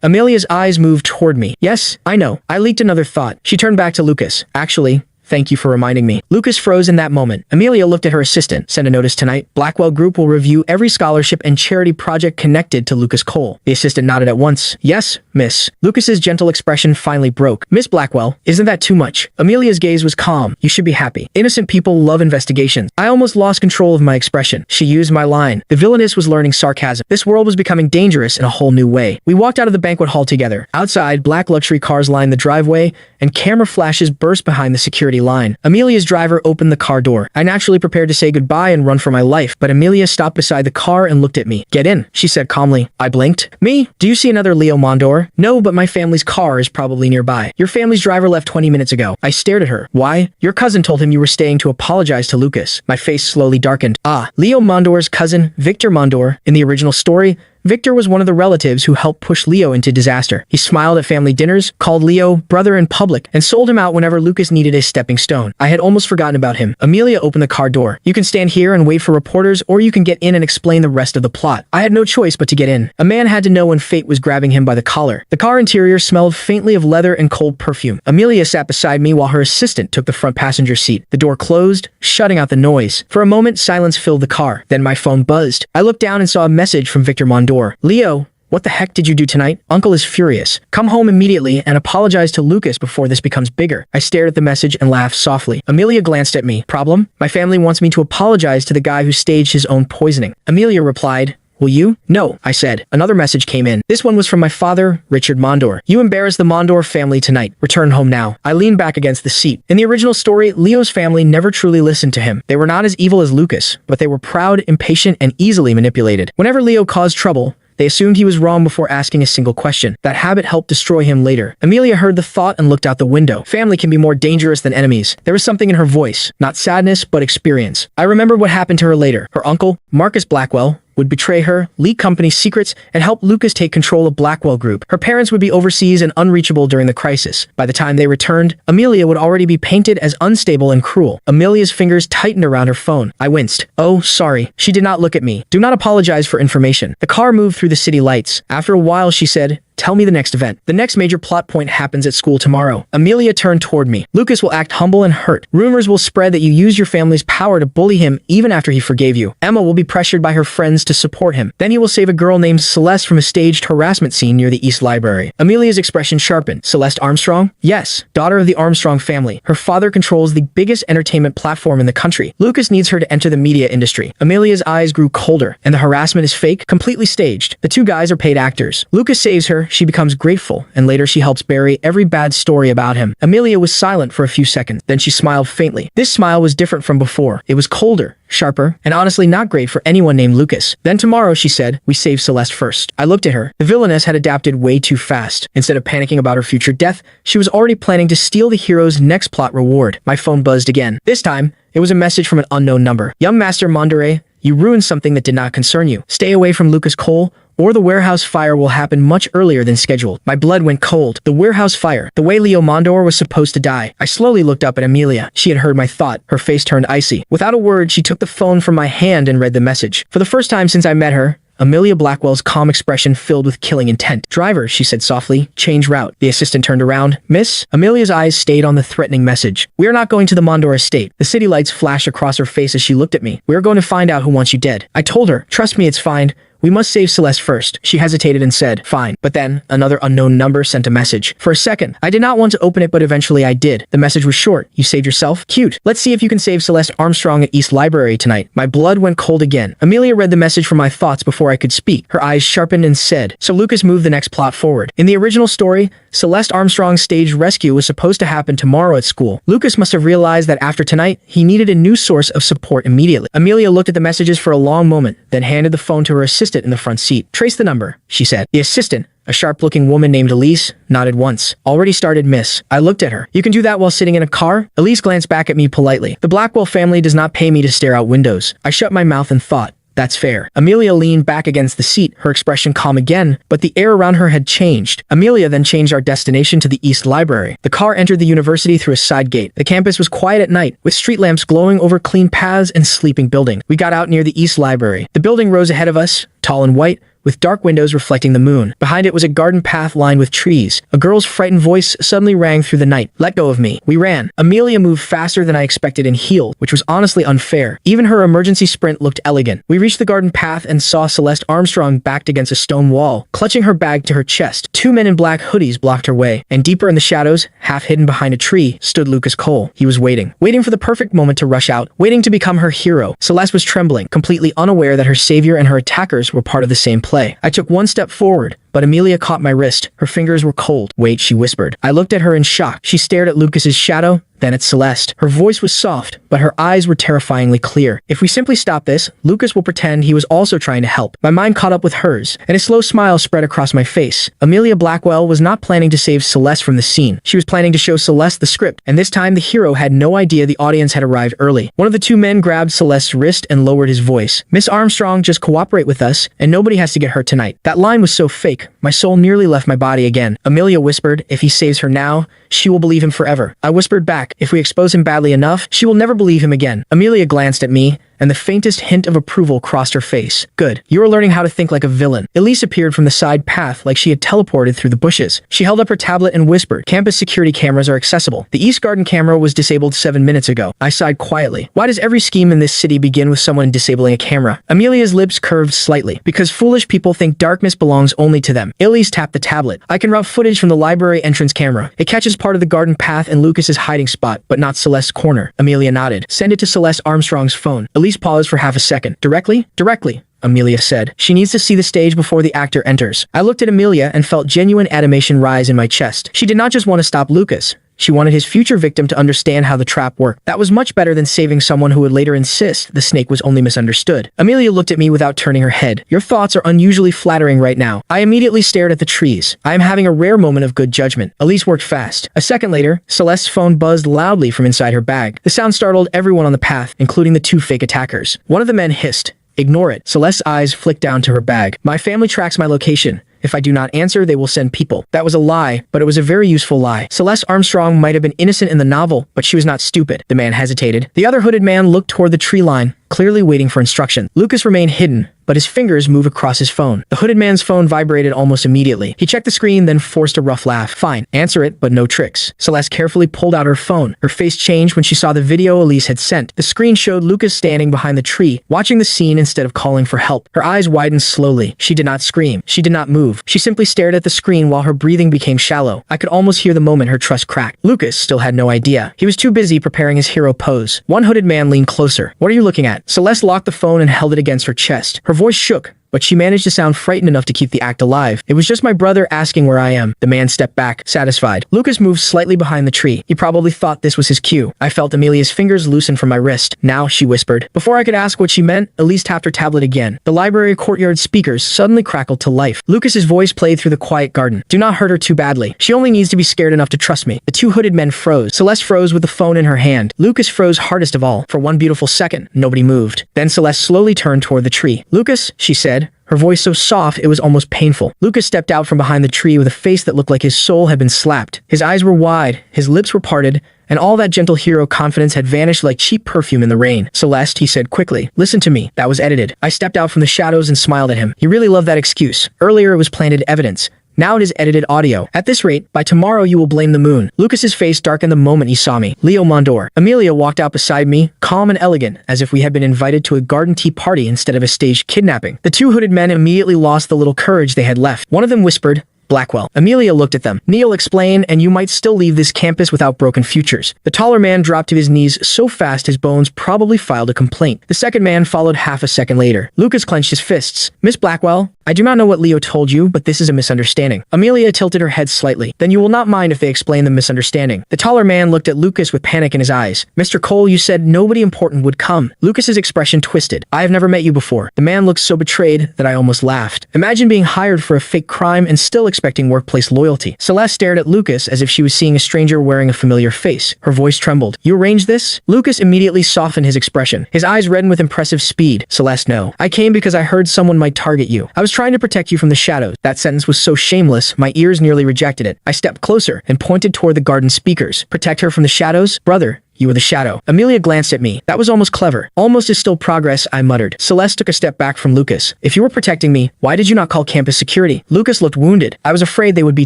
Amelia's eyes moved toward me. Yes, I know. I leaked another thought. She turned back to Lucas. Actually, thank you for reminding me. Lucas froze in that moment. Amelia looked at her assistant. Send a notice tonight. Blackwell Group will review every scholarship and charity project connected to Lucas Cole. The assistant nodded at once. Yes, miss. Lucas's gentle expression finally broke. Miss Blackwell, isn't that too much? Amelia's gaze was calm. You should be happy. Innocent people love investigations. I almost lost control of my expression. She used my line. The villainess was learning sarcasm. This world was becoming dangerous in a whole new way. We walked out of the banquet hall together. Outside, black luxury cars lined the driveway, and camera flashes burst behind the security line. Amelia's driver opened the car door. I naturally prepared to say goodbye and run for my life, but Amelia stopped beside the car and looked at me. Get in, she said calmly. I blinked. Me? Do you see another Leo Mondor? No, but my family's car is probably nearby. Your family's driver left 20 minutes ago. I stared at her. Why? Your cousin told him you were staying to apologize to Lucas. My face slowly darkened. Ah, Leo Mondor's cousin, Victor Mondor. In the original story, Victor was one of the relatives who helped push Leo into disaster. He smiled at family dinners, called Leo brother in public, and sold him out whenever Lucas needed a stepping stone. I had almost forgotten about him. Amelia opened the car door. You can stand here and wait for reporters, or you can get in and explain the rest of the plot. I had no choice but to get in. A man had to know when fate was grabbing him by the collar. The car interior smelled faintly of leather and cold perfume. Amelia sat beside me while her assistant took the front passenger seat. The door closed, shutting out the noise. For a moment, silence filled the car. Then my phone buzzed. I looked down and saw a message from Victor Mondor. Leo, what the heck did you do tonight? Uncle is furious. Come home immediately and apologize to Lucas before this becomes bigger. I stared at the message and laughed softly. Amelia glanced at me. Problem? My family wants me to apologize to the guy who staged his own poisoning. Amelia replied, will you? No, I said. Another message came in. This one was from my father, Richard Mondor. You embarrassed the Mondor family tonight. Return home now. I leaned back against the seat. In the original story, Leo's family never truly listened to him. They were not as evil as Lucas, but they were proud, impatient, and easily manipulated. Whenever Leo caused trouble, they assumed he was wrong before asking a single question. That habit helped destroy him later. Amelia heard the thought and looked out the window. Family can be more dangerous than enemies. There was something in her voice, not sadness, but experience. I remembered what happened to her later. Her uncle, Marcus Blackwell, would betray her, leak company secrets, and help Lucas take control of Blackwell Group. Her parents would be overseas and unreachable during the crisis. By the time they returned, Amelia would already be painted as unstable and cruel. Amelia's fingers tightened around her phone. I winced. Oh, sorry. She did not look at me. Do not apologize for information. The car moved through the city lights. After a while, she said, tell me the next event. The next major plot point happens at school tomorrow. Amelia turned toward me. Lucas will act humble and hurt. Rumors will spread that you use your family's power to bully him even after he forgave you. Emma will be pressured by her friends to support him. Then he will save a girl named Celeste from a staged harassment scene near the East Library. Amelia's expression sharpened. Celeste Armstrong? Yes, daughter of the Armstrong family. Her father controls the biggest entertainment platform in the country. Lucas needs her to enter the media industry. Amelia's eyes grew colder. And the harassment is fake? Completely staged. The two guys are paid actors. Lucas saves her. She becomes grateful, and later she helps bury every bad story about him. Amelia was silent for a few seconds. Then she smiled faintly. This smile was different from before. It was colder, sharper, and honestly not great for anyone named Lucas. Then tomorrow, she said, we save Celeste first. I looked at her. The villainess had adapted way too fast. Instead of panicking about her future death, she was already planning to steal the hero's next plot reward. My phone buzzed again. This time, it was a message from an unknown number. Young Master Mondore, you ruined something that did not concern you. Stay away from Lucas Cole, or the warehouse fire will happen much earlier than scheduled. My blood went cold. The warehouse fire. The way Leo Mondor was supposed to die. I slowly looked up at Amelia. She had heard my thought. Her face turned icy. Without a word, she took the phone from my hand and read the message. For the first time since I met her, Amelia Blackwell's calm expression filled with killing intent. Driver, she said softly, change route. The assistant turned around. Miss? Amelia's eyes stayed on the threatening message. We are not going to the Mondor estate. The city lights flashed across her face as she looked at me. We are going to find out who wants you dead. I told her, trust me, it's fine. We must save Celeste first. She hesitated and said, fine. But then, another unknown number sent a message. For a second, I did not want to open it, but eventually I did. The message was short. You saved yourself? Cute. Let's see if you can save Celeste Armstrong at East Library tonight. My blood went cold again. Amelia read the message from my thoughts before I could speak. Her eyes sharpened and said, so Lucas moved the next plot forward. In the original story, Celeste Armstrong's staged rescue was supposed to happen tomorrow at school. Lucas must have realized that after tonight, he needed a new source of support immediately. Amelia looked at the messages for a long moment, then handed the phone to her assistant in the front seat. Trace the number, she said. The assistant, a sharp-looking woman named Elise, nodded once. Already started, miss. I looked at her. You can do that while sitting in a car? Elise glanced back at me politely. The Blackwell family does not pay me to stare out windows. I shut my mouth and thought, that's fair. Amelia leaned back against the seat, her expression calm again, but the air around her had changed. Amelia then changed our destination to the East Library. The car entered the university through a side gate. The campus was quiet at night, with street lamps glowing over clean paths and sleeping buildings. We got out near the East Library. The building rose ahead of us, tall and white, with dark windows reflecting the moon. Behind it was a garden path lined with trees. A girl's frightened voice suddenly rang through the night. Let go of me. We ran. Amelia moved faster than I expected and heeled, which was honestly unfair. Even her emergency sprint looked elegant. We reached the garden path and saw Celeste Armstrong backed against a stone wall, clutching her bag to her chest. Two men in black hoodies blocked her way, and deeper in the shadows, half hidden behind a tree, stood Lucas Cole. He was waiting for the perfect moment to rush out, waiting to become her hero. Celeste was trembling, completely unaware that her savior and her attackers were part of the same play. I took one step forward, but Amelia caught my wrist. Her fingers were cold. Wait, she whispered. I looked at her in shock. She stared at Lucas's shadow, then at Celeste. Her voice was soft, but her eyes were terrifyingly clear. If we simply stop this, Lucas will pretend he was also trying to help. My mind caught up with hers, and a slow smile spread across my face. Amelia Blackwell was not planning to save Celeste from the scene. She was planning to show Celeste the script, and this time the hero had no idea the audience had arrived early. One of the two men grabbed Celeste's wrist and lowered his voice. Miss Armstrong, just cooperate with us, and nobody has to get hurt tonight. That line was so fake. My soul nearly left my body again. Amelia whispered, if he saves her now, she will believe him forever. I whispered back, if we expose him badly enough, she will never believe him again. Amelia glanced at me, and the faintest hint of approval crossed her face. Good. You are learning how to think like a villain. Elise appeared from the side path like she had teleported through the bushes. She held up her tablet and whispered, campus security cameras are accessible. The East Garden camera was disabled 7 minutes ago. I sighed quietly. Why does every scheme in this city begin with someone disabling a camera? Amelia's lips curved slightly. Because foolish people think darkness belongs only to them. Elise tapped the tablet. I can route footage from the library entrance camera. It catches part of the garden path and Lucas's hiding spot, but not Celeste's corner. Amelia nodded. Send it to Celeste Armstrong's phone. Elise paused for half a second. Directly? Directly, Amelia said. She needs to see the stage before the actor enters. I looked at Amelia and felt genuine animation rise in my chest. She did not just want to stop Lucas. She wanted his future victim to understand how the trap worked. That was much better than saving someone who would later insist the snake was only misunderstood. Amelia looked at me without turning her head. Your thoughts are unusually flattering right now. I immediately stared at the trees. I am having a rare moment of good judgment. Elise worked fast. A second later, Celeste's phone buzzed loudly from inside her bag. The sound startled everyone on the path, including the two fake attackers. One of the men hissed, ignore it. Celeste's eyes flicked down to her bag. My family tracks my location. If I do not answer, they will send people. That was a lie, but it was a very useful lie. Celeste Armstrong might have been innocent in the novel, but she was not stupid. The man hesitated. The other hooded man looked toward the tree line, clearly waiting for instruction. Lucas remained hidden, but his fingers moved across his phone. The hooded man's phone vibrated almost immediately. He checked the screen, then forced a rough laugh. Fine, answer it, but no tricks. Celeste carefully pulled out her phone. Her face changed when she saw the video Elise had sent. The screen showed Lucas standing behind the tree, watching the scene instead of calling for help. Her eyes widened slowly. She did not scream. She did not move. She simply stared at the screen while her breathing became shallow. I could almost hear the moment her trust cracked. Lucas still had no idea. He was too busy preparing his hero pose. One hooded man leaned closer. What are you looking at? Celeste locked the phone and held it against her chest. Her voice shook, but she managed to sound frightened enough to keep the act alive. It was just my brother asking where I am. The man stepped back, satisfied. Lucas moved slightly behind the tree. He probably thought this was his cue. I felt Amelia's fingers loosen from my wrist. Now, she whispered. Before I could ask what she meant, Elise tapped her tablet again. The library courtyard speakers suddenly crackled to life. Lucas's voice played through the quiet garden. Do not hurt her too badly. She only needs to be scared enough to trust me. The two hooded men froze. Celeste froze with the phone in her hand. Lucas froze hardest of all. For one beautiful second, nobody moved. Then Celeste slowly turned toward the tree. Lucas, she said, her voice so soft it was almost painful. Lucas stepped out from behind the tree with a face that looked like his soul had been slapped. His eyes were wide, his lips were parted, and all that gentle hero confidence had vanished like cheap perfume in the rain. Celeste, he said quickly, listen to me. That was edited. I stepped out from the shadows and smiled at him. You really love that excuse. Earlier it was planted evidence. Now it is edited audio. At this rate, by tomorrow you will blame the moon. Lucas's face darkened the moment he saw me. Leo Mondor. Amelia walked out beside me, calm and elegant, as if we had been invited to a garden tea party instead of a staged kidnapping. The two hooded men immediately lost the little courage they had left. One of them whispered, Blackwell. Amelia looked at them. Neil explained, and you might still leave this campus without broken futures. The taller man dropped to his knees so fast his bones probably filed a complaint. The second man followed half a second later. Lucas clenched his fists. Miss Blackwell, I do not know what Leo told you, but this is a misunderstanding. Amelia tilted her head slightly. Then you will not mind if they explain the misunderstanding. The taller man looked at Lucas with panic in his eyes. Mr. Cole, you said nobody important would come. Lucas's expression twisted. I have never met you before. The man looked so betrayed that I almost laughed. Imagine being hired for a fake crime and still expecting workplace loyalty. Celeste stared at Lucas as if she was seeing a stranger wearing a familiar face. Her voice trembled. You arranged this? Lucas immediately softened his expression. His eyes reddened with impressive speed. Celeste, no. I came because I heard someone might target you. I was trying to protect you from the shadows. That sentence was so shameless, my ears nearly rejected it. I stepped closer and pointed toward the garden speakers. Protect her from the shadows? Brother, you were the shadow. Amelia glanced at me. That was almost clever. Almost is still progress, I muttered. Celeste took a step back from Lucas. If you were protecting me, why did you not call campus security? Lucas looked wounded. I was afraid they would be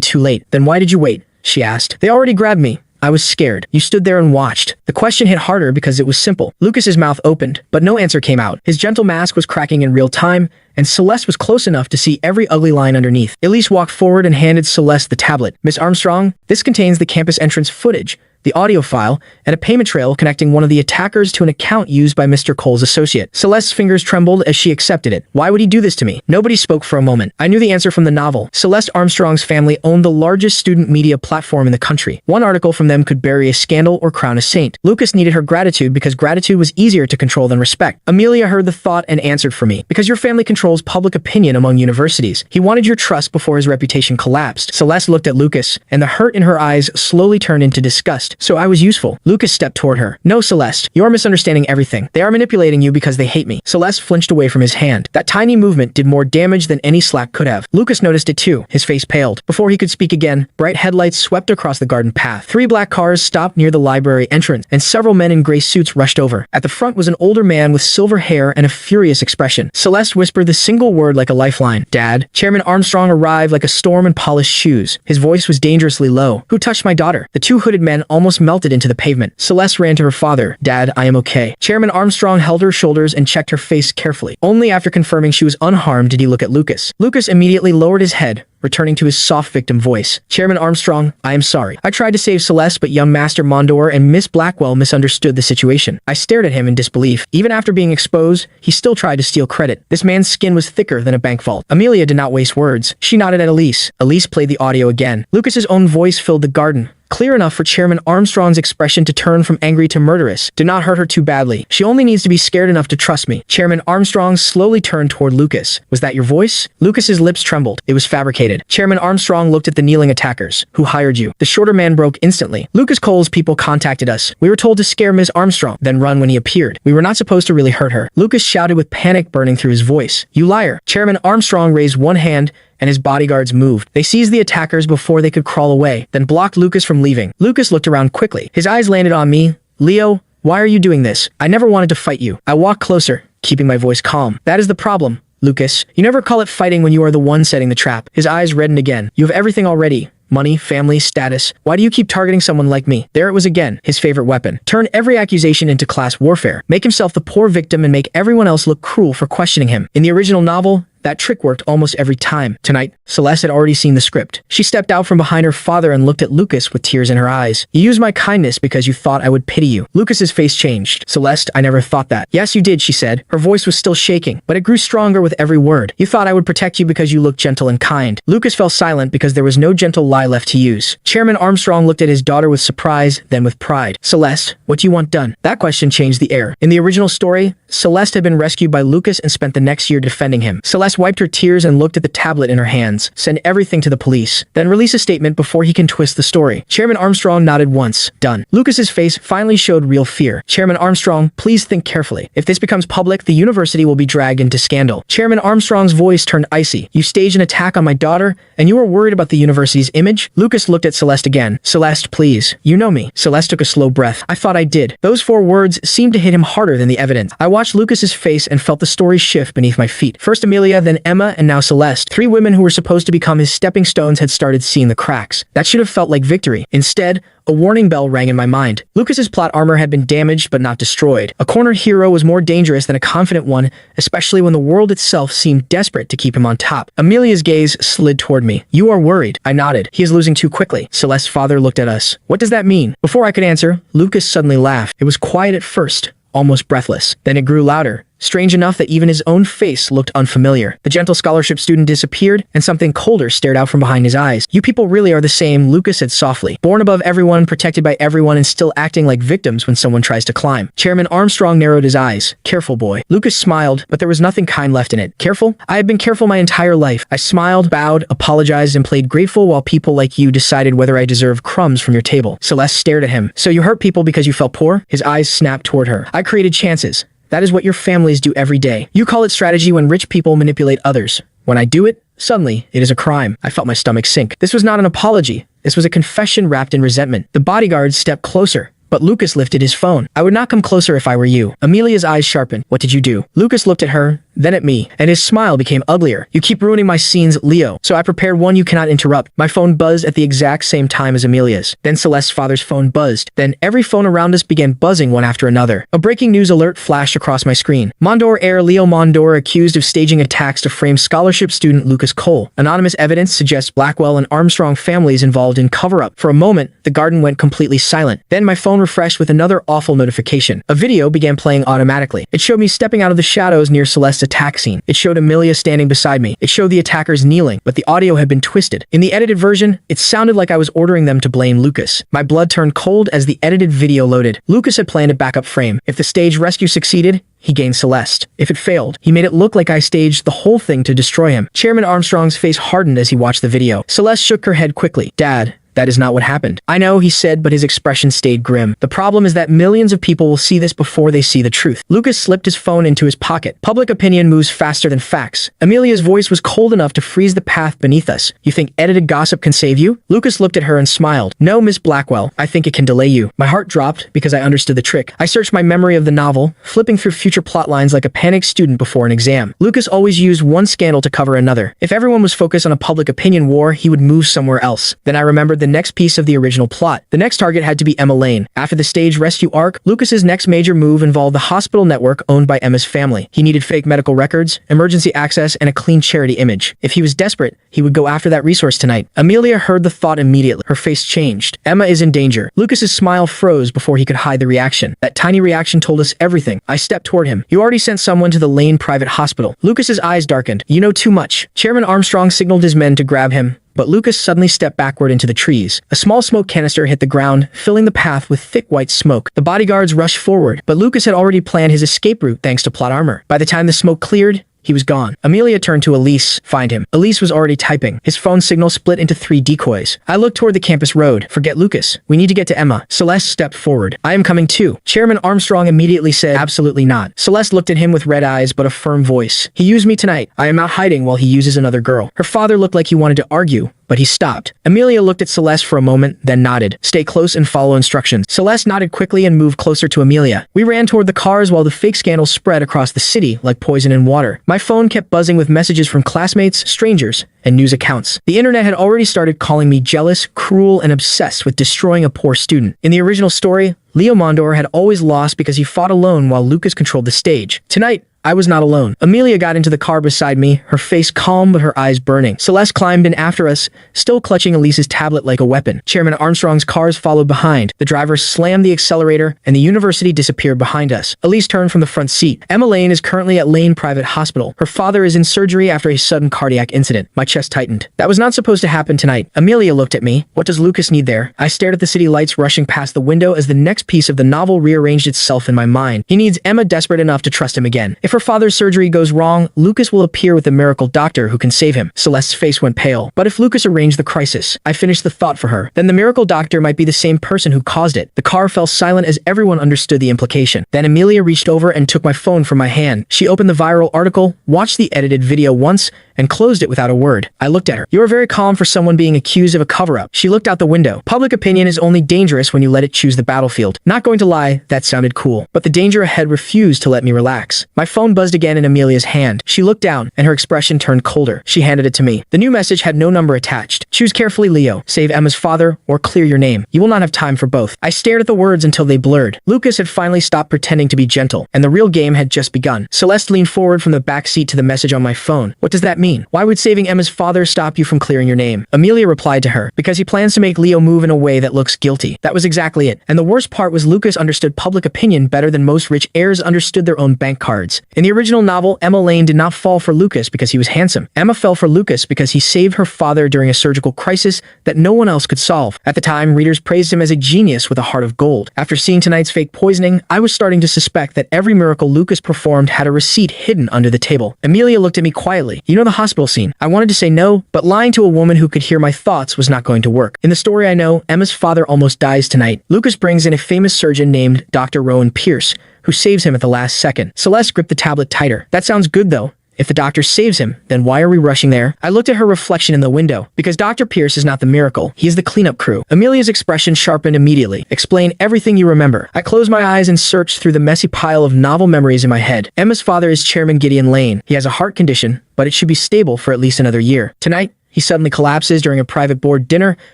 too late. Then why did you wait? She asked. They already grabbed me. I was scared. You stood there and watched. The question hit harder because it was simple. Lucas's mouth opened, but no answer came out. His gentle mask was cracking in real time, and Celeste was close enough to see every ugly line underneath. Elise walked forward and handed Celeste the tablet. Miss Armstrong, this contains the campus entrance footage, the audio file, and a payment trail connecting one of the attackers to an account used by Mr. Cole's associate. Celeste's fingers trembled as she accepted it. Why would he do this to me? Nobody spoke for a moment. I knew the answer from the novel. Celeste Armstrong's family owned the largest student media platform in the country. One article from them could bury a scandal or crown a saint. Lucas needed her gratitude because gratitude was easier to control than respect. Amelia heard the thought and answered for me. Because your family controls public opinion among universities. He wanted your trust before his reputation collapsed. Celeste looked at Lucas, and the hurt in her eyes slowly turned into disgust. So I was useful. Lucas stepped toward her. No, Celeste. You're misunderstanding everything. They are manipulating you because they hate me. Celeste flinched away from his hand. That tiny movement did more damage than any slack could have. Lucas noticed it too. His face paled. Before he could speak again, bright headlights swept across the garden path. 3 black cars stopped near the library entrance, and several men in gray suits rushed over. At the front was an older man with silver hair and a furious expression. Celeste whispered the single word like a lifeline. Dad. Chairman Armstrong arrived like a storm in polished shoes. His voice was dangerously low. Who touched my daughter? The 2 hooded men almost melted into the pavement. Celeste ran to her father. Dad, I am okay. Chairman Armstrong held her shoulders and checked her face carefully. Only after confirming she was unharmed did he look at Lucas. Lucas immediately lowered his head, returning to his soft victim voice. Chairman Armstrong, I am sorry. I tried to save Celeste, but young Master Mondor and Miss Blackwell misunderstood the situation. I stared at him in disbelief. Even after being exposed, he still tried to steal credit. This man's skin was thicker than a bank vault. Amelia did not waste words. She nodded at Elise. Elise played the audio again. Lucas's own voice filled the garden, clear enough for Chairman Armstrong's expression to turn from angry to murderous. Do not hurt her too badly. She only needs to be scared enough to trust me. Chairman Armstrong slowly turned toward Lucas. Was that your voice? Lucas's lips trembled. It was fabricated. Chairman Armstrong looked at the kneeling attackers. Who hired you? The shorter man broke instantly. Lucas Cole's people contacted us. We were told to scare Ms. Armstrong, then run when he appeared. We were not supposed to really hurt her. Lucas shouted with panic burning through his voice. You liar. Chairman Armstrong raised one hand, and his bodyguards moved. They seized the attackers before they could crawl away, then blocked Lucas from leaving. Lucas looked around quickly. His eyes landed on me. Leo, why are you doing this? I never wanted to fight you. I walked closer, keeping my voice calm. That is the problem, Lucas. You never call it fighting when you are the one setting the trap. His eyes reddened again. You have everything already. Money, family, status. Why do you keep targeting someone like me? There it was again, his favorite weapon. Turn every accusation into class warfare. Make himself the poor victim and make everyone else look cruel for questioning him. In the original novel, that trick worked almost every time. Tonight, Celeste had already seen the script. She stepped out from behind her father and looked at Lucas with tears in her eyes. You used my kindness because you thought I would pity you. Lucas's face changed. Celeste, I never thought that. Yes, you did, she said. Her voice was still shaking, but it grew stronger with every word. You thought I would protect you because you looked gentle and kind. Lucas fell silent because there was no gentle lie left to use. Chairman Armstrong looked at his daughter with surprise, then with pride. Celeste, what do you want done? That question changed the air. In the original story, Celeste had been rescued by Lucas and spent the next year defending him. Celeste wiped her tears and looked at the tablet in her hands. Send everything to the police. Then release a statement before he can twist the story. Chairman Armstrong nodded once. Done. Lucas's face finally showed real fear. Chairman Armstrong, please think carefully. If this becomes public, the university will be dragged into scandal. Chairman Armstrong's voice turned icy. You staged an attack on my daughter, and you were worried about the university's image? Lucas looked at Celeste again. Celeste, please. You know me. Celeste took a slow breath. I thought I did. Those 4 words seemed to hit him harder than the evidence. I watched watched Lucas's face and felt the story shift beneath my feet. First Amelia, then Emma, and now Celeste. 3 women who were supposed to become his stepping stones had started seeing the cracks. That should have felt like victory. Instead, a warning bell rang in my mind. Lucas's plot armor had been damaged but not destroyed. A corner hero was more dangerous than a confident one, especially when the world itself seemed desperate to keep him on top. Amelia's gaze slid toward me. You are worried. I nodded. He is losing too quickly. Celeste's father looked at us. What does that mean? Before I could answer, Lucas suddenly laughed. It was quiet at first, almost breathless. Then it grew louder. Strange enough that even his own face looked unfamiliar. The gentle scholarship student disappeared, and something colder stared out from behind his eyes. You people really are the same, Lucas said softly. Born above everyone, protected by everyone, and still acting like victims when someone tries to climb. Chairman Armstrong narrowed his eyes. Careful, boy. Lucas smiled, but there was nothing kind left in it. Careful? I have been careful my entire life. I smiled, bowed, apologized, and played grateful while people like you decided whether I deserve crumbs from your table. Celeste stared at him. So you hurt people because you felt poor? His eyes snapped toward her. I created chances. That is what your families do every day. You call it strategy when rich people manipulate others. When I do it, suddenly, it is a crime. I felt my stomach sink. This was not an apology. This was a confession wrapped in resentment. The bodyguards stepped closer, but Lucas lifted his phone. I would not come closer if I were you. Amelia's eyes sharpened. What did you do? Lucas looked at her, then at me, and his smile became uglier. You keep ruining my scenes, Leo. So I prepared one you cannot interrupt. My phone buzzed at the exact same time as Amelia's. Then Celeste's father's phone buzzed. Then every phone around us began buzzing one after another. A breaking news alert flashed across my screen. Mondor heir Leo Mondor accused of staging attacks to frame scholarship student Lucas Cole. Anonymous evidence suggests Blackwell and Armstrong families involved in cover-up. For a moment, the garden went completely silent. Then my phone refreshed with another awful notification. A video began playing automatically. It showed me stepping out of the shadows near Celeste's attack scene. It showed Amelia standing beside me. It showed the attackers kneeling, but the audio had been twisted. In the edited version, it sounded like I was ordering them to blame Lucas. My blood turned cold as the edited video loaded. Lucas had planned a backup frame. If the stage rescue succeeded, he gained Celeste. If it failed, he made it look like I staged the whole thing to destroy him. Chairman Armstrong's face hardened as he watched the video. Celeste shook her head quickly. Dad, that is not what happened. I know, he said, but his expression stayed grim. The problem is that millions of people will see this before they see the truth. Lucas slipped his phone into his pocket. Public opinion moves faster than facts. Amelia's voice was cold enough to freeze the path beneath us. You think edited gossip can save you? Lucas looked at her and smiled. No, Miss Blackwell. I think it can delay you. My heart dropped because I understood the trick. I searched my memory of the novel, flipping through future plot lines like a panicked student before an exam. Lucas always used one scandal to cover another. If everyone was focused on a public opinion war, he would move somewhere else. Then I remembered the next piece of the original plot. The next target had to be Emma Lane. After the stage rescue arc, Lucas's next major move involved the hospital network owned by Emma's family. He needed fake medical records, emergency access, and a clean charity image. If he was desperate, he would go after that resource tonight. Amelia heard the thought immediately. Her face changed. Emma is in danger. Lucas's smile froze before he could hide the reaction. That tiny reaction told us everything. I stepped toward him. You already sent someone to the Lane private hospital. Lucas's eyes darkened. You know too much. Chairman Armstrong signaled his men to grab him, but Lucas suddenly stepped backward into the trees. A small smoke canister hit the ground, filling the path with thick white smoke. The bodyguards rushed forward, but Lucas had already planned his escape route thanks to plot armor. By the time the smoke cleared, he was gone. Amelia turned to Elise. Find him. Elise was already typing. His phone signal split into 3 decoys. I looked toward the campus road. Forget Lucas. We need to get to Emma. Celeste stepped forward. I am coming too. Chairman Armstrong immediately said, absolutely not. Celeste looked at him with red eyes but a firm voice. He used me tonight. I am not hiding while he uses another girl. Her father looked like he wanted to argue, but he stopped. Amelia looked at Celeste for a moment, then nodded. Stay close and follow instructions. Celeste nodded quickly and moved closer to Amelia. We ran toward the cars while the fake scandal spread across the city like poison in water. My phone kept buzzing with messages from classmates, strangers, and news accounts. The internet had already started calling me jealous, cruel, and obsessed with destroying a poor student. In the original story, Leo Mondor had always lost because he fought alone while Lucas controlled the stage. Tonight, I was not alone. Amelia got into the car beside me, her face calm but her eyes burning. Celeste climbed in after us, still clutching Elise's tablet like a weapon. Chairman Armstrong's cars followed behind. The driver slammed the accelerator, and the university disappeared behind us. Elise turned from the front seat. Emma Lane is currently at Lane Private Hospital. Her father is in surgery after a sudden cardiac incident. My chest tightened. That was not supposed to happen tonight. Amelia looked at me. What does Lucas need there? I stared at the city lights rushing past the window as the next piece of the novel rearranged itself in my mind. He needs Emma desperate enough to trust him again. If her father's surgery goes wrong, Lucas will appear with a miracle doctor who can save him. Celeste's face went pale. But if Lucas arranged the crisis, I finished the thought for her, then the miracle doctor might be the same person who caused it. The car fell silent as everyone understood the implication. Then Amelia reached over and took my phone from my hand. She opened the viral article, watched the edited video once, and closed it without a word. I looked at her. You are very calm for someone being accused of a cover-up. She looked out the window. Public opinion is only dangerous when you let it choose the battlefield. Not going to lie, that sounded cool. But the danger ahead refused to let me relax. My phone buzzed again in Amelia's hand. She looked down, and her expression turned colder. She handed it to me. The new message had no number attached. Choose carefully, Leo. Save Emma's father, or clear your name. You will not have time for both. I stared at the words until they blurred. Lucas had finally stopped pretending to be gentle, and the real game had just begun. Celeste leaned forward from the back seat to the message on my phone. What does that mean? Why would saving Emma's father stop you from clearing your name? Amelia replied to her. Because he plans to make Leo move in a way that looks guilty. That was exactly it. And the worst part was Lucas understood public opinion better than most rich heirs understood their own bank cards. In the original novel, Emma Lane did not fall for Lucas because he was handsome. Emma fell for Lucas because he saved her father during a surgical crisis that no one else could solve. At the time, readers praised him as a genius with a heart of gold. After seeing tonight's fake poisoning, I was starting to suspect that every miracle Lucas performed had a receipt hidden under the table. Amelia looked at me quietly. You know the hospital scene. I wanted to say no, but lying to a woman who could hear my thoughts was not going to work. In the story I know, Emma's father almost dies tonight. Lucas brings in a famous surgeon named Dr. Rowan Pierce, who saves him at the last second. Celeste gripped the tablet tighter. That sounds good though. If the doctor saves him, then why are we rushing there? I looked at her reflection in the window. Because Dr. Pierce is not the miracle. He is the cleanup crew. Amelia's expression sharpened immediately. Explain everything you remember. I closed my eyes and searched through the messy pile of novel memories in my head. Emma's father is Chairman Gideon Lane. He has a heart condition, but it should be stable for at least another year. Tonight, he suddenly collapses during a private board dinner,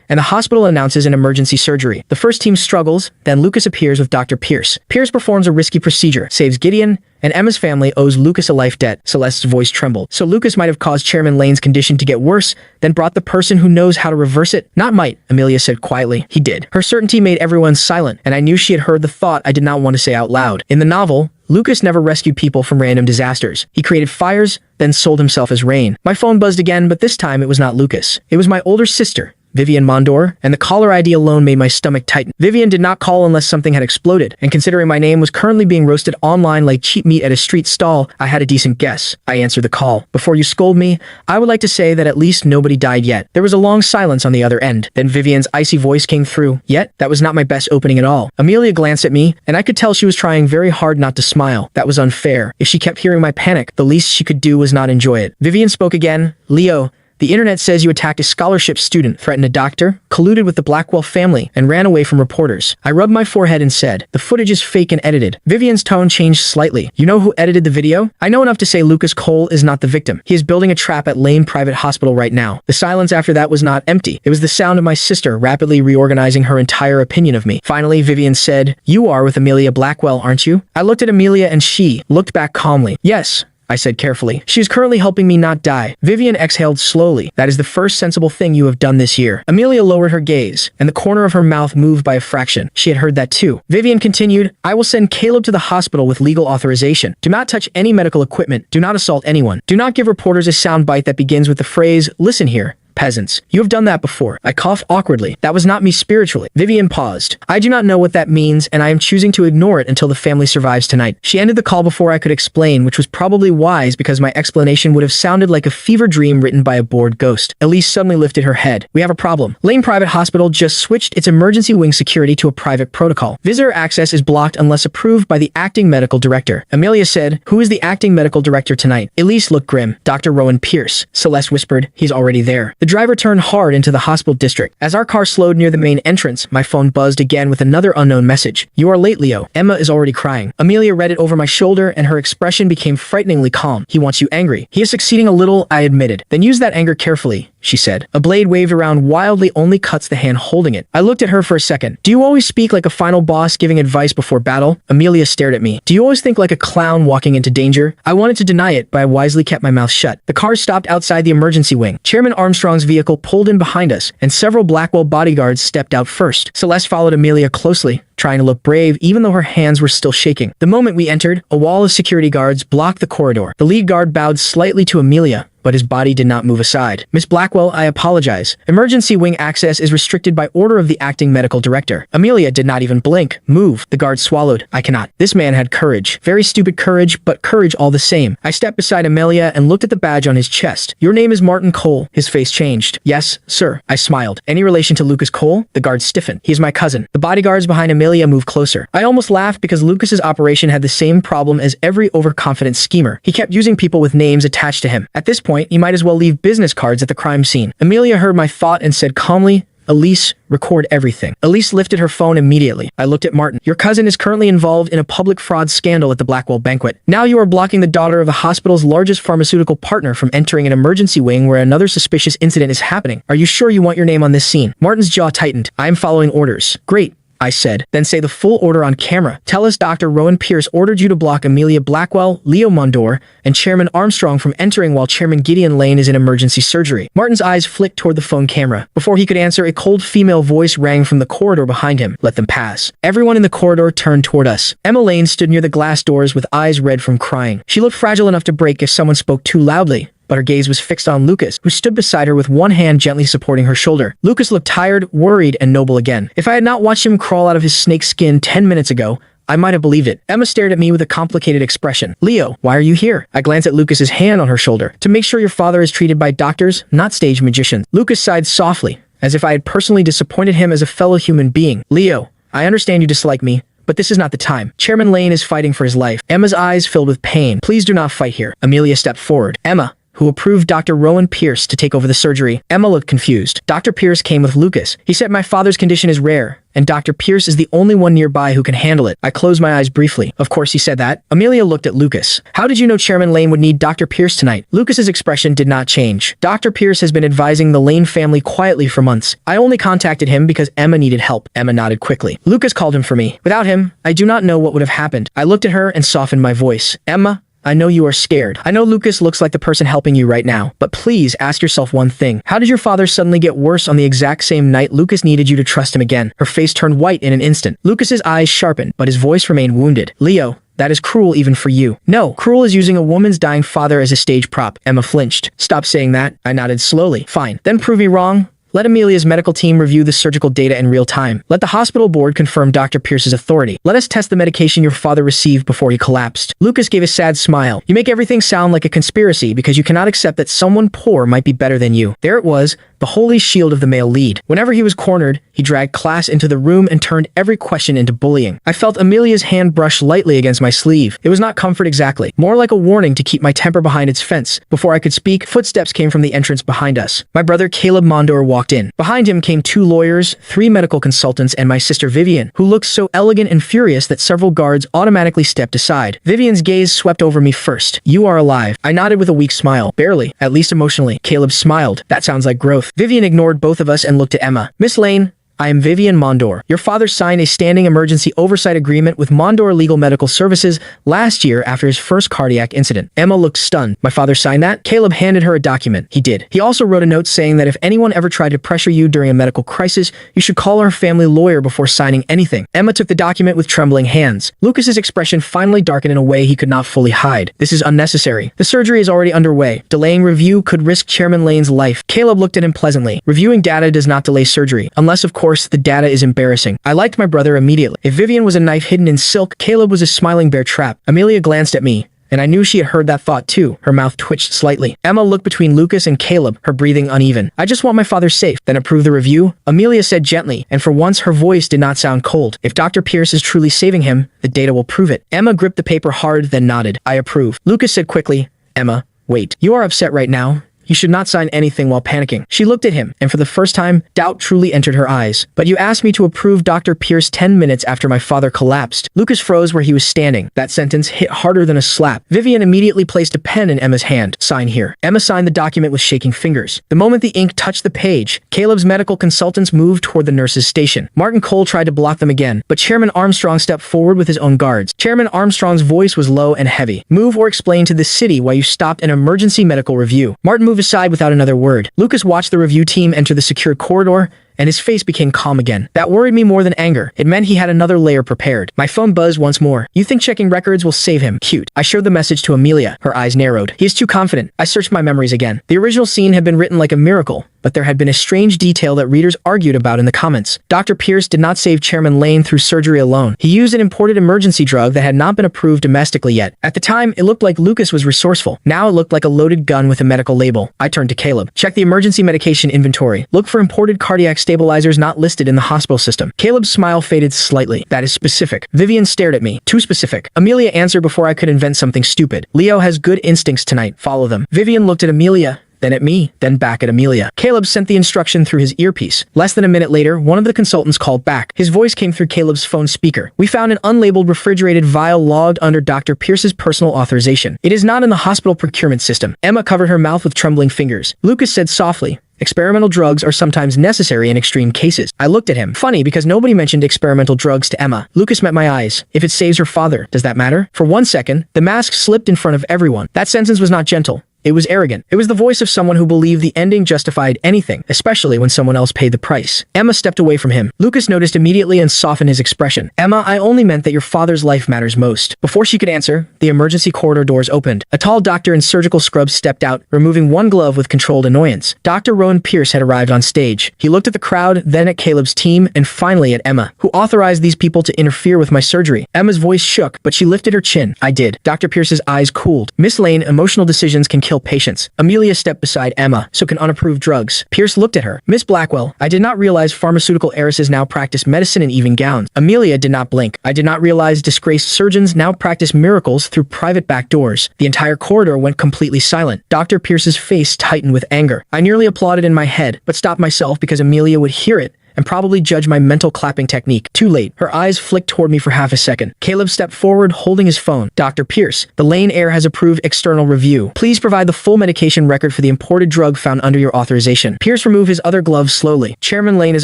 and the hospital announces an emergency surgery. The first team struggles, then Lucas appears with Dr. Pierce. Pierce performs a risky procedure, saves Gideon, and Emma's family owes Lucas a life debt. Celeste's voice trembled. So Lucas might have caused Chairman Lane's condition to get worse, then brought the person who knows how to reverse it? Not might, Amelia said quietly. He did. Her certainty made everyone silent, and I knew she had heard the thought I did not want to say out loud. In the novel, Lucas never rescued people from random disasters. He created fires, then sold himself as rain. My phone buzzed again, but this time it was not Lucas. It was my older sister, Vivian Mondor, and the caller ID alone made my stomach tighten. Vivian did not call unless something had exploded, and considering my name was currently being roasted online like cheap meat at a street stall, I had a decent guess. I answered the call. Before you scold me, I would like to say that at least nobody died yet. There was a long silence on the other end. Then Vivian's icy voice came through. Yet, that was not my best opening at all. Amelia glanced at me, and I could tell she was trying very hard not to smile. That was unfair. If she kept hearing my panic, the least she could do was not enjoy it. Vivian spoke again. Leo, the internet says you attacked a scholarship student, threatened a doctor, colluded with the Blackwell family, and ran away from reporters. I rubbed my forehead and said, the footage is fake and edited. Vivian's tone changed slightly. You know who edited the video? I know enough to say Lucas Cole is not the victim. He is building a trap at Lane Private Hospital right now. The silence after that was not empty. It was the sound of my sister rapidly reorganizing her entire opinion of me. Finally, Vivian said, you are with Amelia Blackwell, aren't you? I looked at Amelia and she looked back calmly. Yes, I said carefully. She is currently helping me not die. Vivian exhaled slowly. That is the first sensible thing you have done this year. Amelia lowered her gaze, and the corner of her mouth moved by a fraction. She had heard that too. Vivian continued, I will send Caleb to the hospital with legal authorization. Do not touch any medical equipment. Do not assault anyone. Do not give reporters a soundbite that begins with the phrase, listen here, peasants. You have done that before. I coughed awkwardly. That was not me spiritually. Vivian paused. I do not know what that means, and I am choosing to ignore it until the family survives tonight. She ended the call before I could explain, which was probably wise because my explanation would have sounded like a fever dream written by a bored ghost. Elise suddenly lifted her head. We have a problem. Lane Private Hospital just switched its emergency wing security to a private protocol. Visitor access is blocked unless approved by the acting medical director. Amelia said, who is the acting medical director tonight? Elise looked grim. Dr. Rowan Pierce. Celeste whispered, he's already there. The driver turned hard into the hospital district. As our car slowed near the main entrance, my phone buzzed again with another unknown message. You are late, Leo. Emma is already crying. Amelia read it over my shoulder, and her expression became frighteningly calm. He wants you angry. He is succeeding a little, I admitted. Then use that anger carefully, she said. A blade waved around wildly, only cuts the hand holding it. I looked at her for a second. Do you always speak like a final boss giving advice before battle? Amelia stared at me. Do you always think like a clown walking into danger? I wanted to deny it, but I wisely kept my mouth shut. The car stopped outside the emergency wing. Chairman Armstrong's vehicle pulled in behind us, and several Blackwell bodyguards stepped out first. Celeste followed Amelia closely, trying to look brave even though her hands were still shaking. The moment we entered, a wall of security guards blocked the corridor. The lead guard bowed slightly to Amelia, but his body did not move aside. Miss Blackwell, I apologize. Emergency wing access is restricted by order of the acting medical director. Amelia did not even blink. Move. The guard swallowed. I cannot. This man had courage. Very stupid courage, but courage all the same. I stepped beside Amelia and looked at the badge on his chest. Your name is Martin Cole. His face changed. Yes, sir. I smiled. Any relation to Lucas Cole? The guard stiffened. He is my cousin. The bodyguards behind Amelia moved closer. I almost laughed because Lucas's operation had the same problem as every overconfident schemer. He kept using people with names attached to him. At this point, point, you might as well leave business cards at the crime scene. Amelia heard my thought and said calmly, Elise, record everything. Elise lifted her phone immediately. I looked at Martin. Your cousin is currently involved in a public fraud scandal at the Blackwell banquet. Now you are blocking the daughter of the hospital's largest pharmaceutical partner from entering an emergency wing where another suspicious incident is happening. Are you sure you want your name on this scene? Martin's jaw tightened. I am following orders. Great, I said. Then say the full order on camera. Tell us Dr. Rowan Pierce ordered you to block Amelia Blackwell, Leo Mondor, and Chairman Armstrong from entering while Chairman Gideon Lane is in emergency surgery. Martin's eyes flicked toward the phone camera. Before he could answer, a cold female voice rang from the corridor behind him. Let them pass. Everyone in the corridor turned toward us. Emma Lane stood near the glass doors with eyes red from crying. She looked fragile enough to break if someone spoke too loudly, but her gaze was fixed on Lucas, who stood beside her with one hand gently supporting her shoulder. Lucas looked tired, worried, and noble again. If I had not watched him crawl out of his snake skin 10 minutes ago, I might have believed it. Emma stared at me with a complicated expression. Leo, why are you here? I glanced at Lucas's hand on her shoulder. To make sure your father is treated by doctors, not stage magicians. Lucas sighed softly, as if I had personally disappointed him as a fellow human being. Leo, I understand you dislike me, but this is not the time. Chairman Lane is fighting for his life. Emma's eyes filled with pain. Please do not fight here. Amelia stepped forward. Emma, who approved Dr. Rowan Pierce to take over the surgery. Emma looked confused. Dr. Pierce came with Lucas. He said my father's condition is rare, and Dr. Pierce is the only one nearby who can handle it. I closed my eyes briefly. Of course he said that. Amelia looked at Lucas. How did you know Chairman Lane would need Dr. Pierce tonight? Lucas's expression did not change. Dr. Pierce has been advising the Lane family quietly for months. I only contacted him because Emma needed help. Emma nodded quickly. Lucas called him for me. Without him, I do not know what would have happened. I looked at her and softened my voice. Emma, I know you are scared. I know Lucas looks like the person helping you right now, but please ask yourself one thing. How did your father suddenly get worse on the exact same night Lucas needed you to trust him again? Her face turned white in an instant. Lucas's eyes sharpened, but his voice remained wounded. Leo, that is cruel even for you. No, cruel is using a woman's dying father as a stage prop. Emma flinched. Stop saying that. I nodded slowly. Fine. Then prove me wrong. Let Amelia's medical team review the surgical data in real time. Let the hospital board confirm Dr. Pierce's authority. Let us test the medication your father received before he collapsed. Lucas gave a sad smile. You make everything sound like a conspiracy because you cannot accept that someone poor might be better than you. There it was, the holy shield of the male lead. Whenever he was cornered, he dragged class into the room and turned every question into bullying. I felt Amelia's hand brush lightly against my sleeve. It was not comfort exactly, more like a warning to keep my temper behind its fence. Before I could speak, footsteps came from the entrance behind us. My brother Caleb Mondor walked in. Behind him came 2 lawyers, 3 medical consultants, and my sister Vivian, who looked so elegant and furious that several guards automatically stepped aside. Vivian's gaze swept over me first. You are alive. I nodded with a weak smile. Barely, at least emotionally. Caleb smiled. That sounds like growth. Vivian ignored both of us and looked at Emma. Miss Lane, I am Vivian Mondor. Your father signed a standing emergency oversight agreement with Mondor Legal Medical Services last year after his first cardiac incident. Emma looked stunned. My father signed that? Caleb handed her a document. He did. He also wrote a note saying that if anyone ever tried to pressure you during a medical crisis, you should call our family lawyer before signing anything. Emma took the document with trembling hands. Lucas's expression finally darkened in a way he could not fully hide. This is unnecessary. The surgery is already underway. Delaying review could risk Chairman Lane's life. Caleb looked at him pleasantly. Reviewing data does not delay surgery, unless of course the data is embarrassing. I liked my brother immediately. If Vivian was a knife hidden in silk, Caleb was a smiling bear trap. Amelia glanced at me, and I knew she had heard that thought too. Her mouth twitched slightly. Emma looked between Lucas and Caleb, her breathing uneven. I just want my father safe. Then approve the review? Amelia said gently, and for once her voice did not sound cold. If Dr. Pierce is truly saving him, the data will prove it. Emma gripped the paper hard, then nodded. I approve. Lucas said quickly, Emma, wait. You are upset right now. You should not sign anything while panicking. She looked at him, and for the first time, doubt truly entered her eyes. But you asked me to approve Dr. Pierce 10 minutes after my father collapsed. Lucas froze where he was standing. That sentence hit harder than a slap. Vivian immediately placed a pen in Emma's hand. Sign here. Emma signed the document with shaking fingers. The moment the ink touched the page, Caleb's medical consultants moved toward the nurse's station. Martin Cole tried to block them again, but Chairman Armstrong stepped forward with his own guards. Chairman Armstrong's voice was low and heavy. Move or explain to the city why you stopped an emergency medical review. Martin moved aside without another word. Lucas watched the review team enter the secured corridor, and his face became calm again. That worried me more than anger. It meant he had another layer prepared. My phone buzzed once more. You think checking records will save him? Cute. I showed the message to Amelia. Her eyes narrowed. He is too confident. I searched my memories again. The original scene had been written like a miracle, but there had been a strange detail that readers argued about in the comments. Dr. Pierce did not save Chairman Lane through surgery alone. He used an imported emergency drug that had not been approved domestically yet. At the time, it looked like Lucas was resourceful. Now it looked like a loaded gun with a medical label. I turned to Caleb. Check the emergency medication inventory. Look for imported cardiac stabilizers not listed in the hospital system. Caleb's smile faded slightly. That is specific. Vivian stared at me. Too specific. Amelia answered before I could invent something stupid. Leo has good instincts tonight. Follow them. Vivian looked at Amelia, then at me, then back at Amelia. Caleb sent the instruction through his earpiece. Less than a minute later, one of the consultants called back. His voice came through Caleb's phone speaker. We found an unlabeled refrigerated vial logged under Dr. Pierce's personal authorization. It is not in the hospital procurement system. Emma covered her mouth with trembling fingers. Lucas said softly, experimental drugs are sometimes necessary in extreme cases. I looked at him. Funny, because nobody mentioned experimental drugs to Emma. Lucas met my eyes. If it saves her father, does that matter? For 1 second, the mask slipped in front of everyone. That sentence was not gentle. It was arrogant. It was the voice of someone who believed the ending justified anything, especially when someone else paid the price. Emma stepped away from him. Lucas noticed immediately and softened his expression. Emma, I only meant that your father's life matters most. Before she could answer, the emergency corridor doors opened. A tall doctor in surgical scrubs stepped out, removing one glove with controlled annoyance. Dr. Rowan Pierce had arrived on stage. He looked at the crowd, then at Caleb's team, and finally at Emma, who authorized these people to interfere with my surgery. Emma's voice shook, but she lifted her chin. I did. Dr. Pierce's eyes cooled. Miss Lane, emotional decisions can kill patients. Amelia stepped beside Emma, so can unapproved drugs. Pierce looked at her. Miss Blackwell, I did not realize pharmaceutical heiresses now practice medicine in evening gowns. Amelia did not blink. I did not realize disgraced surgeons now practice miracles through private back doors. The entire corridor went completely silent. Dr. Pierce's face tightened with anger. I nearly applauded in my head, but stopped myself because Amelia would hear it and probably judge my mental clapping technique. Too late. Her eyes flicked toward me for half a second. Caleb stepped forward, holding his phone. Dr. Pierce, the Lane Air has approved external review. Please provide the full medication record for the imported drug found under your authorization. Pierce removed his other gloves slowly. Chairman Lane is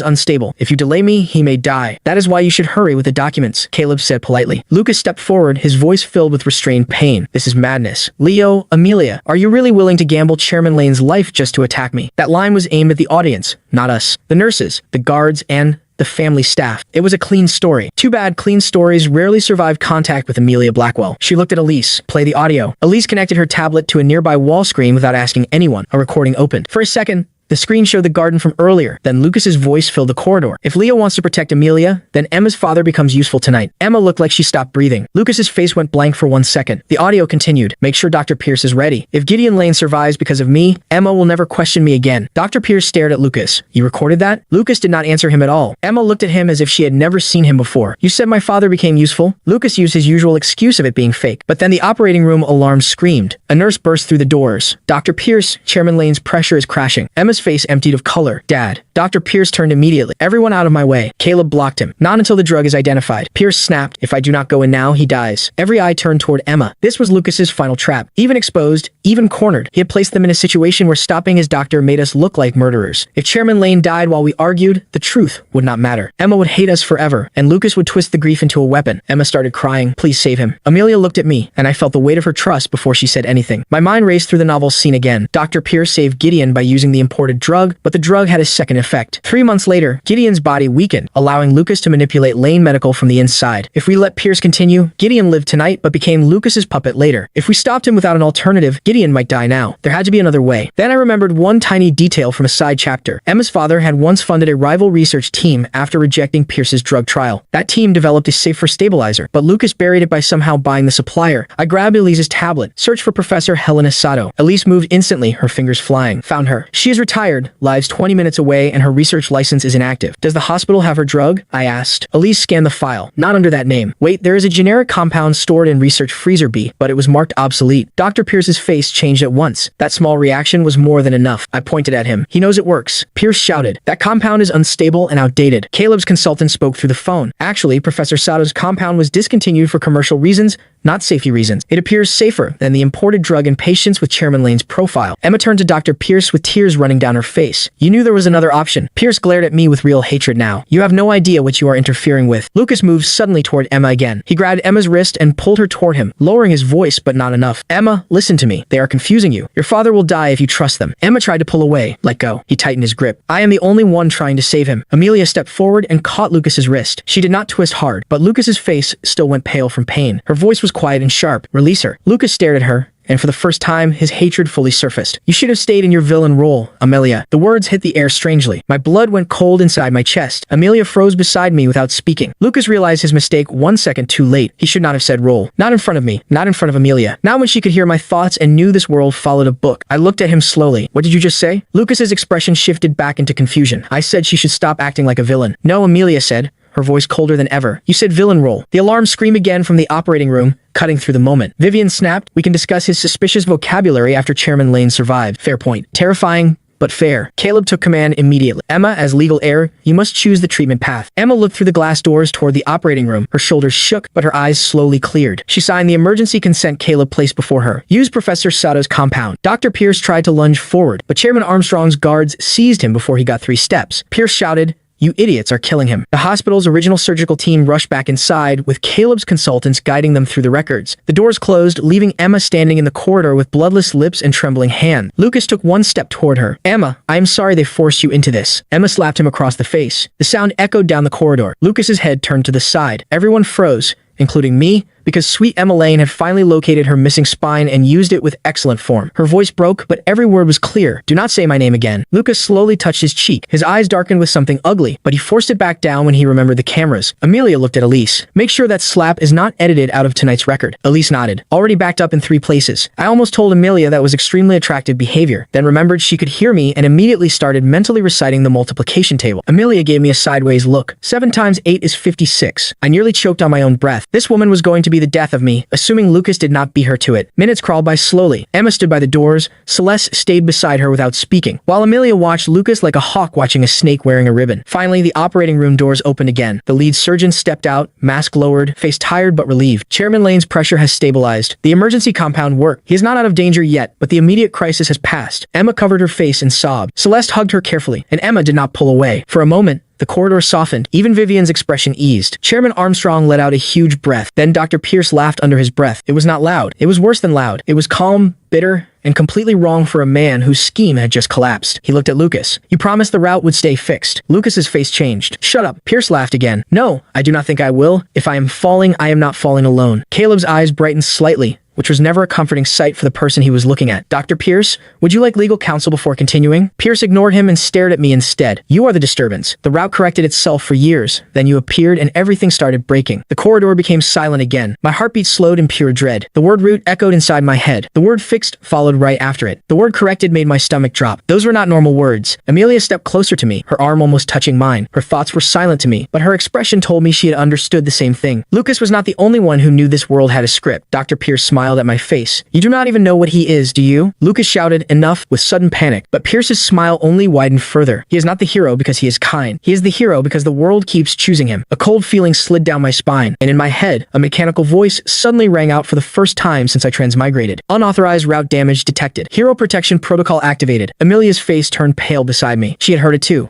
unstable. If you delay me, he may die. That is why you should hurry with the documents, Caleb said politely. Lucas stepped forward, his voice filled with restrained pain. This is madness. Leo, Amelia, are you really willing to gamble Chairman Lane's life just to attack me? That line was aimed at the audience, not us. The nurses, the guards, and the family staff. It was a clean story. Too bad clean stories rarely survive contact with Amelia Blackwell. She looked at Elise. Play the audio. Elise connected her tablet to a nearby wall screen without asking anyone. A recording opened. For a second, the screen showed the garden from earlier, then Lucas's voice filled the corridor. If Leo wants to protect Amelia, then Emma's father becomes useful tonight. Emma looked like she stopped breathing. Lucas's face went blank for 1 second. The audio continued. Make sure Dr. Pierce is ready. If Gideon Lane survives because of me, Emma will never question me again. Dr. Pierce stared at Lucas. You recorded that? Lucas did not answer him at all. Emma looked at him as if she had never seen him before. You said my father became useful? Lucas used his usual excuse of it being fake. But then the operating room alarm screamed. A nurse burst through the doors. Dr. Pierce, Chairman Lane's pressure is crashing. Emma's face emptied of color. Dad. Dr. Pierce turned immediately. Everyone out of my way. Caleb blocked him. Not until the drug is identified. Pierce snapped. If I do not go in now, he dies. Every eye turned toward Emma. This was Lucas's final trap. Even exposed, even cornered, he had placed them in a situation where stopping his doctor made us look like murderers. If Chairman Lane died while we argued, the truth would not matter. Emma would hate us forever, and Lucas would twist the grief into a weapon. Emma started crying. Please save him. Amelia looked at me, and I felt the weight of her trust before she said anything. My mind raced through the novel scene again. Dr. Pierce saved Gideon by using the imported drug, but the drug had a second effect. 3 months later, Gideon's body weakened, allowing Lucas to manipulate Lane Medical from the inside. If we let Pierce continue, Gideon lived tonight but became Lucas's puppet later. If we stopped him without an alternative, Gideon might die now. There had to be another way. Then I remembered one tiny detail from a side chapter. Emma's father had once funded a rival research team after rejecting Pierce's drug trial. That team developed a safer stabilizer, but Lucas buried it by somehow buying the supplier. I grabbed Elise's tablet, searched for Professor Helena Sato. Elise moved instantly, her fingers flying. Found her. She is retired, lives 20 minutes away, and her research license is inactive. Does the hospital have her drug? I asked. Elise scanned the file. Not under that name. Wait, there is a generic compound stored in research freezer B, but it was marked obsolete. Dr. Pierce's face changed at once. That small reaction was more than enough. I pointed at him. He knows it works. Pierce shouted. That compound is unstable and outdated. Caleb's consultant spoke through the phone. Actually, Professor Sato's compound was discontinued for commercial reasons, not safety reasons. It appears safer than the imported drug in patients with Chairman Lane's profile. Emma turned to Dr. Pierce with tears running down her face. You knew there was another option. Pierce glared at me with real hatred now. You have no idea what you are interfering with. Lucas moved suddenly toward Emma again. He grabbed Emma's wrist and pulled her toward him, lowering his voice but not enough. Emma, listen to me. They are confusing you. Your father will die if you trust them. Emma tried to pull away. Let go. He tightened his grip. I am the only one trying to save him. Amelia stepped forward and caught Lucas's wrist. She did not twist hard, but Lucas's face still went pale from pain. Her voice was quiet and sharp. Release her. Lucas stared at her, and for the first time, his hatred fully surfaced. "You should have stayed in your villain role, Amelia." The words hit the air strangely. My blood went cold inside my chest. Amelia froze beside me without speaking. Lucas realized his mistake 1 second too late. He should not have said role. Not in front of me. Not in front of Amelia. Not when she could hear my thoughts and knew this world followed a book. I looked at him slowly. "What did you just say?" Lucas's expression shifted back into confusion. "I said she should stop acting like a villain." "No," Amelia said, her voice colder than ever. "You said villain role." The alarm screamed again from the operating room, cutting through the moment. Vivian snapped. "We can discuss his suspicious vocabulary after Chairman Lane survived." Fair point. Terrifying, but fair. Caleb took command immediately. "Emma, as legal heir, you must choose the treatment path." Emma looked through the glass doors toward the operating room. Her shoulders shook, but her eyes slowly cleared. She signed the emergency consent Caleb placed before her. "Use Professor Sato's compound." Dr. Pierce tried to lunge forward, but Chairman Armstrong's guards seized him before he got 3 steps. Pierce shouted, "You idiots are killing him." The hospital's original surgical team rushed back inside, with Caleb's consultants guiding them through the records. The doors closed, leaving Emma standing in the corridor with bloodless lips and trembling hand. Lucas took 1 step toward her. "Emma, I am sorry they forced you into this." Emma slapped him across the face. The sound echoed down the corridor. Lucas's head turned to the side. Everyone froze, including me, because sweet Emma Lane had finally located her missing spine and used it with excellent form. Her voice broke, but every word was clear. "Do not say my name again." Lucas slowly touched his cheek. His eyes darkened with something ugly, but he forced it back down when he remembered the cameras. Amelia looked at Elise. "Make sure that slap is not edited out of tonight's record." Elise nodded. "Already backed up in 3 places." I almost told Amelia that was extremely attractive behavior, then remembered she could hear me and immediately started mentally reciting the multiplication table. Amelia gave me a sideways look. 7 times 8 is 56. I nearly choked on my own breath. This woman was going to be the death of me, assuming Lucas did not beat her to it. Minutes crawled by slowly. Emma stood by the doors. Celeste stayed beside her without speaking, while Amelia watched Lucas like a hawk watching a snake wearing a ribbon. Finally, the operating room doors opened again. The lead surgeon stepped out, mask lowered, face tired but relieved. "Chairman Lane's pressure has stabilized. The emergency compound worked. He is not out of danger yet, but the immediate crisis has passed." Emma covered her face and sobbed. Celeste hugged her carefully, and Emma did not pull away. For a moment, the corridor softened. Even Vivian's expression eased. Chairman Armstrong let out a huge breath. Then Dr. Pierce laughed under his breath. It was not loud. It was worse than loud. It was calm, bitter, and completely wrong for a man whose scheme had just collapsed. He looked at Lucas. "You promised the route would stay fixed." Lucas's face changed. "Shut up." Pierce laughed again. "No, I do not think I will. If I am falling, I am not falling alone." Caleb's eyes brightened slightly, which was never a comforting sight for the person he was looking at. "Dr. Pierce, would you like legal counsel before continuing?" Pierce ignored him and stared at me instead. "You are the disturbance. The route corrected itself for years. Then you appeared and everything started breaking." The corridor became silent again. My heartbeat slowed in pure dread. The word root echoed inside my head. The word fixed followed right after it. The word corrected made my stomach drop. Those were not normal words. Amelia stepped closer to me, her arm almost touching mine. Her thoughts were silent to me, but her expression told me she had understood the same thing. Lucas was not the only one who knew this world had a script. Dr. Pierce smiled at my face. "You do not even know what he is, do you?" Lucas shouted, enough, with sudden panic, but Pierce's smile only widened further. "He is not the hero because he is kind. He is the hero because the world keeps choosing him." A cold feeling slid down my spine, and in my head, a mechanical voice suddenly rang out for the first time since I transmigrated. "Unauthorized route damage detected. Hero protection protocol activated." Amelia's face turned pale beside me. She had heard it too.